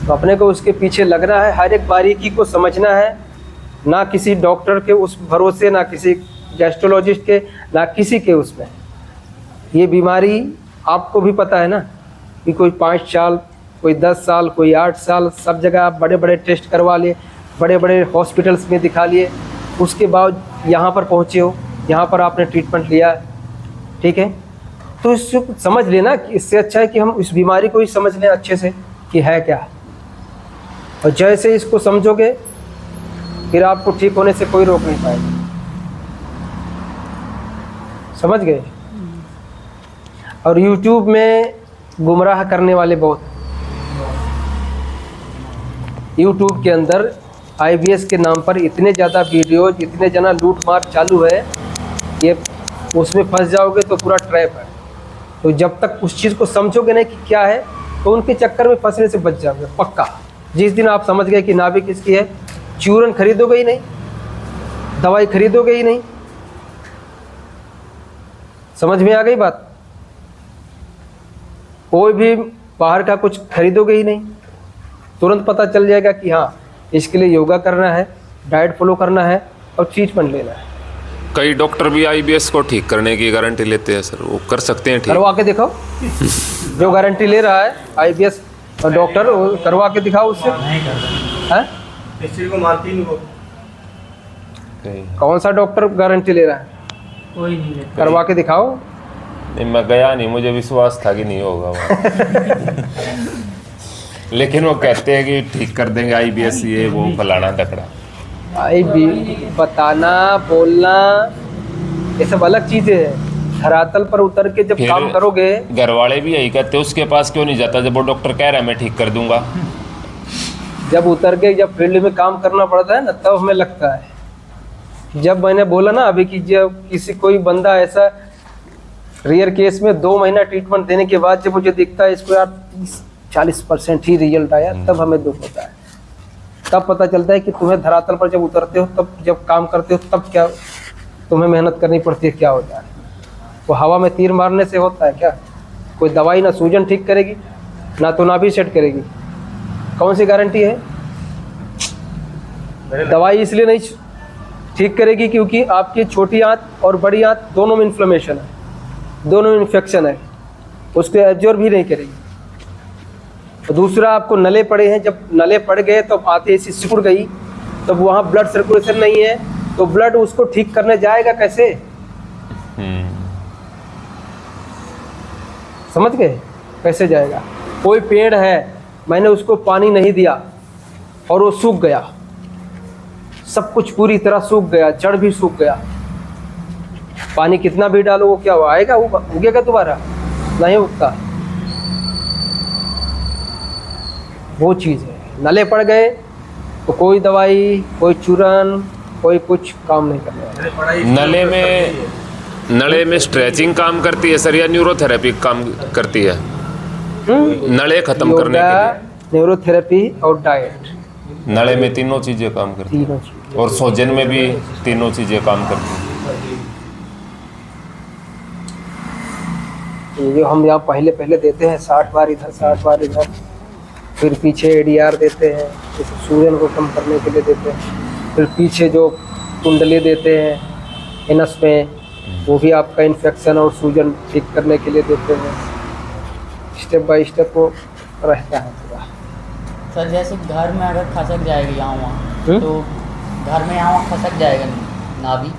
तो अपने को उसके पीछे लगना है, हर एक बारीकी को समझना है। ना किसी डॉक्टर के उस भरोसे, ना किसी गैस्ट्रोलॉजिस्ट के, ना किसी के उसमें। ये बीमारी आपको भी पता है ना कि कोई 5 साल, कोई 10 साल, कोई 8 साल, सब जगह आप बड़े बड़े टेस्ट करवा लिए, बड़े बड़े हॉस्पिटल्स में दिखा लिए, उसके बाद यहाँ पर पहुँचे हो, यहाँ पर आपने ट्रीटमेंट लिया, ठीक है। तो इसको समझ लेना कि इससे अच्छा है कि हम इस बीमारी को ही समझ लें अच्छे से कि है क्या। और जैसे इसको समझोगे फिर आपको ठीक होने से कोई रोक नहीं पाएगा। समझ गए? और YouTube में गुमराह करने वाले बहुत, YouTube के अंदर IBS के नाम पर इतने ज़्यादा वीडियोज, इतने जना लूट मार चालू है, ये उसमें फंस जाओगे तो पूरा ट्रैप है। तो जब तक उस चीज़ को समझोगे नहीं कि क्या है, तो उनके चक्कर में फंसने से बच जाओगे पक्का। जिस दिन आप समझ गए कि नाभि किसकी है, चूरन खरीदोगे ही नहीं, दवाई खरीदोगे ही नहीं। समझ में आ गई बात? कोई भी बाहर का कुछ खरीदोगे ही नहीं, तुरंत पता चल जाएगा कि हाँ इसके लिए योगा करना है, डाइट फॉलो करना है और ट्रीटमेंट लेना है। कई डॉक्टर भी IBS को ठीक करने की गारंटी लेते हैं सर, वो कर सकते हैं ठीक? करवा के दिखाओ। जो गारंटी ले रहा है IBS और डॉक्टर, वो करवा के दिखाओ उससे। हैं? इस चीज को मानती नहीं वो। कौन सा डॉक्टर गारंटी ले रहा है? कोई नहीं लेता। करवा के दिखाओ। नहीं, मैं गया नहीं, मुझे विश्वास था कि नहीं होगा वहाँ। लेकिन वो कहते हैं कि ठीक कर देंगे IBS, ये वो फलाना टकरा। बताना, बोलना, ये सब अलग चीजें हैं। धरातल पर उतर के जब काम करोगे, घर वाले भी यही कहते हैं, उसके पास क्यों नहीं जाता जब वो डॉक्टर कह रहा है मैं ठीक कर दूंगा। जब उतर के जब फील्ड में काम करना पड़ता है ना, तब हमें लगता है। जब मैंने बोला ना अभी कि जब किसी कोई बंदा ऐसा रेयर केस में 2 महीना ट्रीटमेंट देने के बाद जब मुझे दिखता है इसको यार 30-40% ही रिजल्ट आया, तब हमें दुख होता है। तब पता चलता है कि तुम्हें धरातल पर जब उतरते हो, तब जब काम करते हो, तब क्या तुम्हें मेहनत करनी पड़ती है, क्या होता है। वो हवा में तीर मारने से होता है क्या? कोई दवाई ना सूजन ठीक करेगी, ना तो नाभि सेट करेगी। कौन सी गारंटी है? दवाई इसलिए नहीं ठीक करेगी क्योंकि आपकी छोटी आंत और बड़ी आंत दोनों में इन्फ्लेमेशन है, दोनों में इन्फेक्शन है, उसको एब्जॉर्ब भी नहीं करेगी। तो दूसरा, आपको नले पड़े हैं, जब नले पड़ गए तो आंतें ऐसी सिकुड़ गई, तब वहाँ ब्लड सर्कुलेशन नहीं है, तो ब्लड उसको ठीक करने जाएगा कैसे? समझ गए? कैसे जाएगा? कोई पेड़ है, मैंने उसको पानी नहीं दिया और वो सूख गया, सब कुछ पूरी तरह सूख गया, जड़ भी सूख गया, पानी कितना भी डालो वो क्या हुआ, आएगा? उगेगा दोबारा? नहीं उगता। वो चीज़ है, नले पड़ गए तो कोई दवाई, कोई चूरन, कोई कुछ काम नहीं करने वाला। नले में स्ट्रेचिंग काम करती है सर, या न्यूरोथेरेपी काम करती है? नले खत्म करने के लिए न्यूरोथेरेपी और डाइट, नले में तीनों चीजें काम करती है, और सोजन में भी तीनों चीजें काम करती है। ये जो हम यहाँ पहले देते हैं 60 बार इधर 60 बार इधर, फिर पीछे ADR देते हैं, जैसे सूजन को कम करने के लिए देते हैं, फिर पीछे जो कुंडली देते हैं एनस में, वो भी आपका इन्फेक्शन और सूजन ठीक करने के लिए देते हैं। स्टेप बाय स्टेप वो रहता है पूरा। सर जैसे घर में अगर खसक जाएगी यहाँ वहाँ, तो घर में यहाँ वहाँ खसक जाएगा नाभि,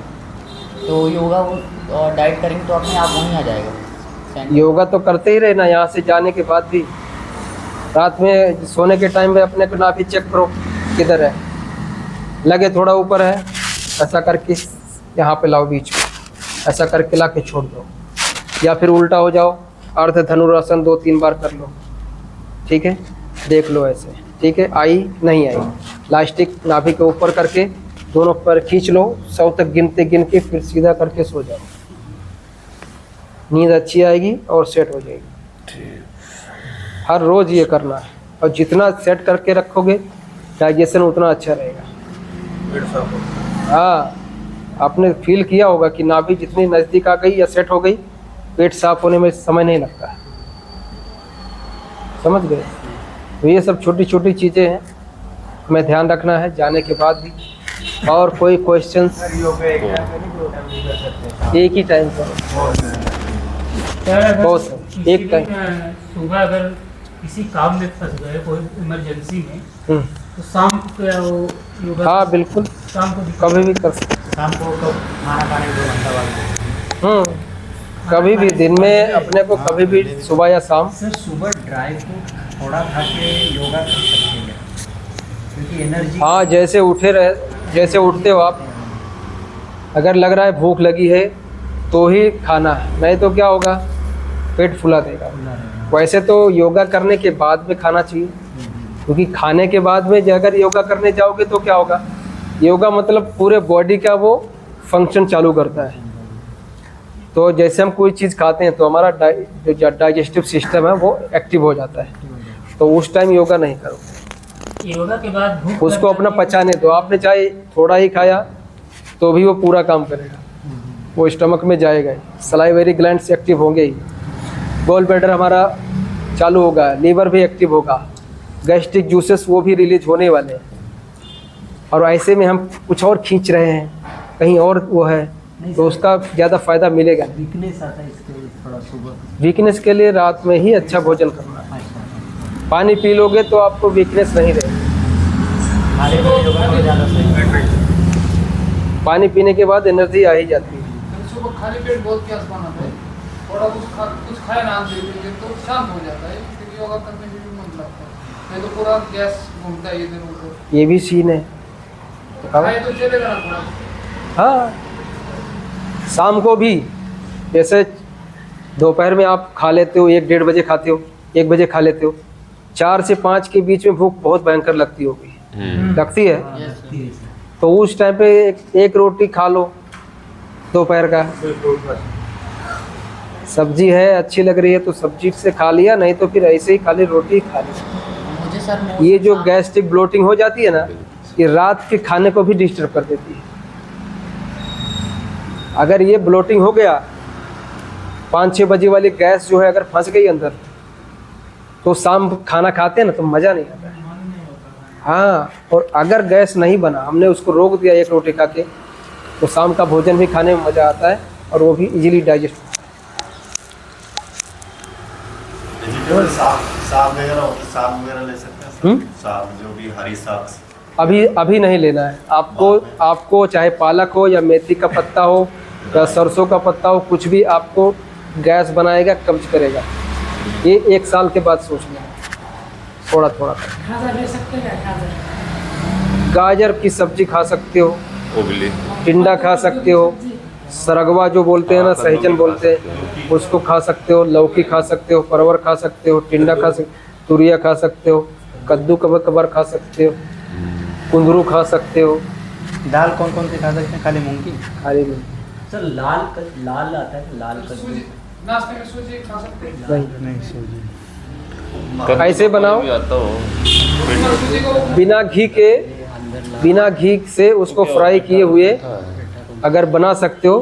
तो योगा और डाइट करेंगे तो अपने आप वहीं आ जाएगा। योगा तो करते ही रहना, यहाँ से जाने के बाद भी रात में सोने के टाइम में अपने को नाभि चेक करो किधर है, लगे थोड़ा ऊपर है, ऐसा करके यहाँ पे लाओ बीच में, ऐसा करके ला के छोड़ दो, या फिर उल्टा हो जाओ, अर्ध धनुरासन 2-3 बार कर लो, ठीक है? देख लो ऐसे, ठीक है? आई नहीं आई, लास्टिक नाभि के ऊपर करके दोनों पर खींच लो, 100 तक गिन के फिर सीधा करके सो जाओ, नींद अच्छी आएगी और सेट हो जाएगी। हर रोज़ ये करना है, और जितना सेट करके रखोगे डाइजेशन उतना अच्छा रहेगा। हाँ, आपने फील किया होगा कि नाभि जितनी नज़दीक आ गई या सेट हो गई, पेट साफ होने में समय नहीं लगता है। समझ गए? तो ये सब छोटी छोटी चीज़ें हैं, हमें ध्यान रखना है जाने के बाद भी। और कोई क्वेश्चंस? एक ही टाइम पर बहुत एक टाइम। सुबह अगर किसी काम में फंस गए, कोई इमरजेंसी में, तो शाम को योगा? हाँ बिल्कुल, शाम को कभी भी कर सकते। शाम को खाना खाने 2 घंटा बाद? कभी भी, दिन में अपने को कभी भी, सुबह या शाम। सर सुबह ड्राई फ्रूट थोड़ा खा के योगा कर सकते हैं क्योंकि एनर्जी? हाँ, जैसे उठे रहे, जैसे उठते हो आप, अगर लग रहा है भूख लगी है तो ही खाना है, नहीं तो क्या होगा, पेट फुला देगा। वैसे तो योगा करने के बाद में खाना चाहिए, क्योंकि खाने के बाद में अगर योगा करने जाओगे तो क्या होगा, योगा मतलब पूरे बॉडी का वो फंक्शन चालू करता है। तो जैसे हम कोई चीज़ खाते हैं तो हमारा जो डाइजेस्टिव सिस्टम है वो एक्टिव हो जाता है, तो उस टाइम योगा नहीं करो। योगा के बाद भूख उसको अपना पचाने दो। आपने चाहे थोड़ा ही खाया तो भी वो पूरा काम करेगा, वो स्टमक में जाएगा ही, सलाइवरी ग्लैंड्स एक्टिव होंगे ही, गॉल ब्लैडर हमारा चालू होगा, लीवर भी एक्टिव होगा, गैस्ट्रिक जूसेस वो भी रिलीज होने वाले हैं। और ऐसे में हम कुछ और खींच रहे हैं, कहीं और वो है, तो उसका ज़्यादा फ़ायदा मिलेगा। वीकनेस आता है इसके लिए थोड़ा सुबह। वीकनेस के लिए रात में ही अच्छा भोजन करना है। पानी पी लोगे तो आपको वीकनेस नहीं रहेगी। हमारे लिए योगा बहुत ज़्यादा सही। पानी पीने के बाद एनर्जी आ ही जाती है। सुबह खाली पेट बहुत प्यास बनाता है, थोड़ा कुछ खाए ना दे तो शांत हो जाता है, फिर योगा करने में भी मन लगता है, नहीं तो पूरा गैस घूमता है इधर उधर। ये भी सीन है। खाए तो चलेगा ना थोड़ा। हाँ, शाम को भी जैसे दोपहर में आप खा लेते हो, 1-1:30 बजे खाते हो, 1 बजे खा लेते हो, 4 से 5 के बीच में भूख बहुत भयंकर लगती होगी, लगती है। तो उस टाइम पे एक रोटी खा लो दोपहर का, सब्जी है अच्छी लग रही है तो सब्जी से खा लिया, नहीं तो फिर ऐसे ही खाली रोटी खा ली। मुझे सर ये जो गैस्ट्रिक ब्लोटिंग हो जाती है ना, ये रात के खाने को भी डिस्टर्ब कर देती है। अगर ये ब्लोटिंग हो गया, 5-6 बजे वाली गैस जो है अगर फंस गई अंदर, तो शाम खाना खाते हैं ना तो मज़ा नहीं आता है। हाँ, और अगर गैस नहीं बना, हमने उसको रोक दिया 1 रोटी खा के, तो शाम का भोजन भी खाने में मज़ा आता है और वो भी इजीली डाइजेस्ट होता है। वेजिटेबल साग वगैरह होता है, साग वगैरह ले सकते हैं, साग जो भी हरी साग अभी नहीं लेना है आपको चाहे पालक हो या मेथी का पत्ता हो या सरसों का पत्ता हो, कुछ भी आपको गैस बनाएगा, कब्ज करेगा। ये 1 साल के बाद सोचना है, थोड़ा थोड़ा। गाजर ले सकते हैं, गाजर गाजर की सब्जी खा सकते हो, उबली टिंडा खा सकते हो, सरगवा जो बोलते हैं ना, सहजन बोलते हैं, उसको खा सकते हो, लौकी खा सकते हो, परवर खा सकते हो, टिंडा खा सकते हो, तुरिया खा सकते हो, कद्दू कबर खा सकते हो, कुंदरू खा सकते हो। दाल कौन कौन सी खा सकते हैं? खाली मूंग की? खाली में सर लाल आता है, लाल कद्दू नाश्ते में सूजी खा सकते हैं। नहीं, कद्दू ऐसे बनाओ, भी आता हो। सूजी को बिना घी से उसको फ्राई किए हुए अगर बना सकते हो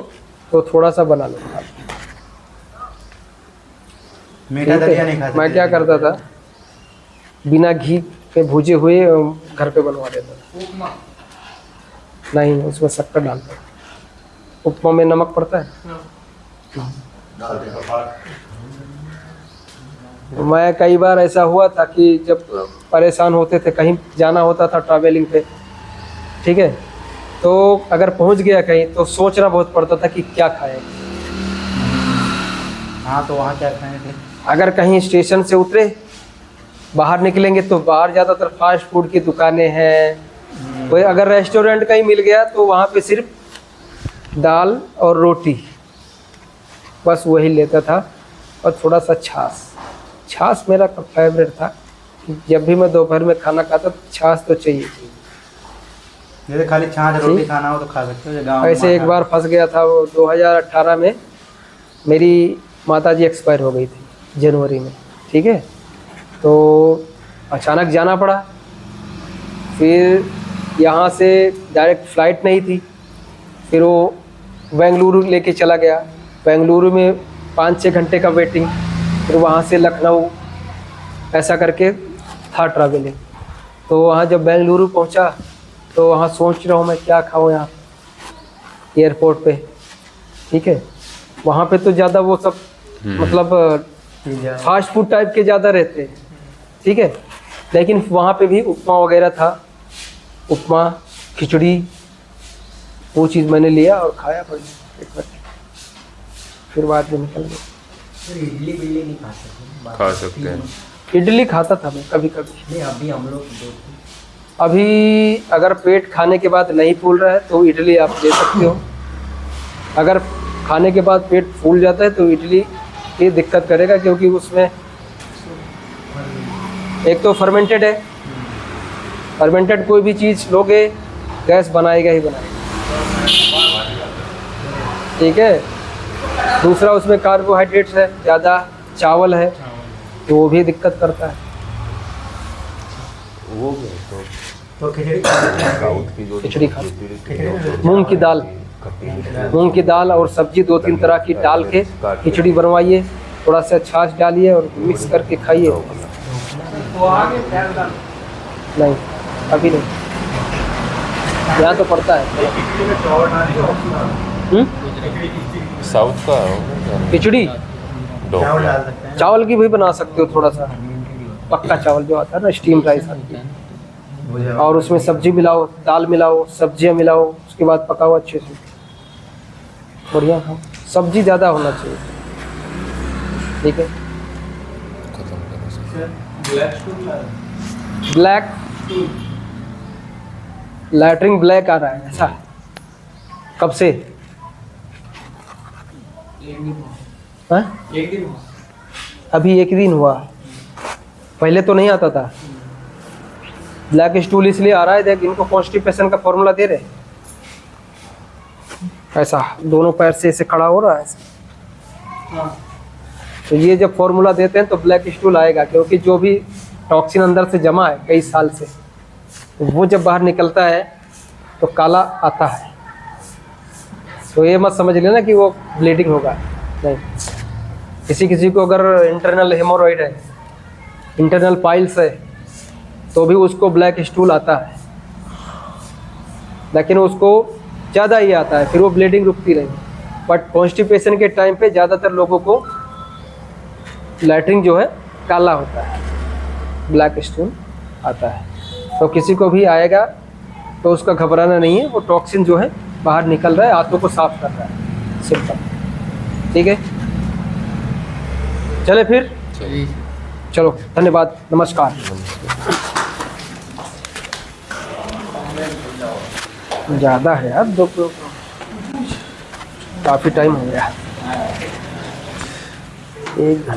तो थोड़ा सा बना लो। मीठा दलिया नहीं खाते? मैं क्या करता था, बिना घी के भुजे हुए घर पे बनवा देता था। उपमा नहीं, उसमें शक्कर डालता। उपमा में नमक पड़ता है। मैं कई बार ऐसा हुआ था कि जब परेशान होते थे, कहीं जाना होता था ट्रैवलिंग पे, ठीक है, तो अगर पहुंच गया कहीं तो सोचना बहुत पड़ता था कि क्या खाएं। हाँ, तो वहाँ क्या खाएंगे? अगर कहीं स्टेशन से उतरे, बाहर निकलेंगे तो बाहर ज़्यादातर फास्ट फूड की दुकानें हैं। कोई अगर रेस्टोरेंट कहीं मिल गया तो वहाँ पे सिर्फ दाल और रोटी, बस वही लेता था, और थोड़ा सा छाछ मेरा फेवरेट था। जब भी मैं दोपहर में खाना खाता तो छाछ तो चाहिए। जैसे खाली छाछ रोटी खाना हो तो खा सकते हो। गाँव ऐसे एक बार फंस गया था, वो 2018 में मेरी माताजी एक्सपायर हो गई थी जनवरी में, ठीक है, तो अचानक जाना पड़ा। फिर यहाँ से डायरेक्ट फ़्लाइट नहीं थी, फिर वो बेंगलुरु लेके चला गया। बेंगलुरु में 5-6 घंटे का वेटिंग, फिर वहाँ से लखनऊ, ऐसा करके था ट्रैवलिंग। तो वहाँ जब बेंगलुरु पहुँचा तो वहाँ सोच रहा हूँ मैं क्या खाऊँ यहाँ एयरपोर्ट पे, ठीक है। वहाँ पे तो ज़्यादा वो सब मतलब फास्ट फूड टाइप के ज़्यादा रहते हैं, ठीक है, लेकिन वहाँ पे भी उपमा वगैरह था, उपमा खिचड़ी, वो चीज़ मैंने लिया और खाया बढ़िया, फिर बाद में निकल गया। सर इडली बिडली नहीं खा सकते? खा सकते हैं। इडली खाता था मैं कभी कभी। नहीं, अभी हम लोग अभी अगर पेट खाने के बाद नहीं फूल रहा है तो इडली आप ले सकते हो। अगर खाने के बाद पेट फूल जाता है तो इडली ये दिक्कत करेगा, क्योंकि उसमें एक तो फर्मेंटेड है, फर्मेंटेड कोई भी चीज़ लोगे गैस बनाएगा ही बनाएगा, ठीक है। दूसरा उसमें कार्बोहाइड्रेट्स है ज़्यादा, चावल है, तो वो भी दिक्कत करता है। तो खिचड़ी खिचड़ी खा मूंग की दाल, मूंग की दाल और सब्जी 2-3 तरह की डाल के खिचड़ी बनवाइए, थोड़ा सा छाछ डालिए और मिक्स करके खाइए। नहीं अभी नहीं, यहाँ तो पड़ता है। साउथ का खिचड़ी चावल की भी बना सकते हो, थोड़ा सा पक्का चावल जो आता है ना, स्टीम राइस आती है, और उसमें सब्जी मिलाओ, दाल मिलाओ, सब्जियां मिलाओ, उसके बाद पकाओ अच्छे से, बढ़िया खाओ। सब्जी ज़्यादा होना चाहिए, ठीक है। ब्लैक लैटरिन ब्लैक आ रहा है ऐसा कब से? हाँ? अभी एक दिन हुआ, पहले तो नहीं आता था। ब्लैक स्टूल इसलिए आ रहा है, देख इनको कॉन्स्टिपेशन का फॉर्मूला दे रहे, ऐसा दोनों पैर से ऐसे खड़ा हो रहा है ऐसे। तो ये जब फॉर्मूला देते हैं तो ब्लैक स्टूल आएगा, क्योंकि जो भी टॉक्सिन अंदर से जमा है कई साल से, तो वो जब बाहर निकलता है तो काला आता है। तो ये मत समझ लेना कि वो ब्लीडिंग होगा, नहीं। किसी किसी को अगर इंटरनल हेमोरॉइड है, इंटरनल पाइल्स है, तो भी उसको ब्लैक स्टूल आता है, लेकिन उसको ज़्यादा ही आता है, फिर वो ब्लीडिंग रुकती रहेगी। बट कॉन्स्टिपेशन के टाइम पे ज़्यादातर लोगों को लैट्रिन जो है काला होता है, ब्लैक स्टूल आता है। तो किसी को भी आएगा तो उसका घबराना नहीं है, वो टॉक्सिन जो है बाहर निकल रहा है, आंतों को साफ कर रहा है, सिंपल, ठीक है। चले फिर, चलो धन्यवाद, नमस्कार। ज़्यादा है यार, 2 काफ़ी टाइम हो गया, 1 घंटा।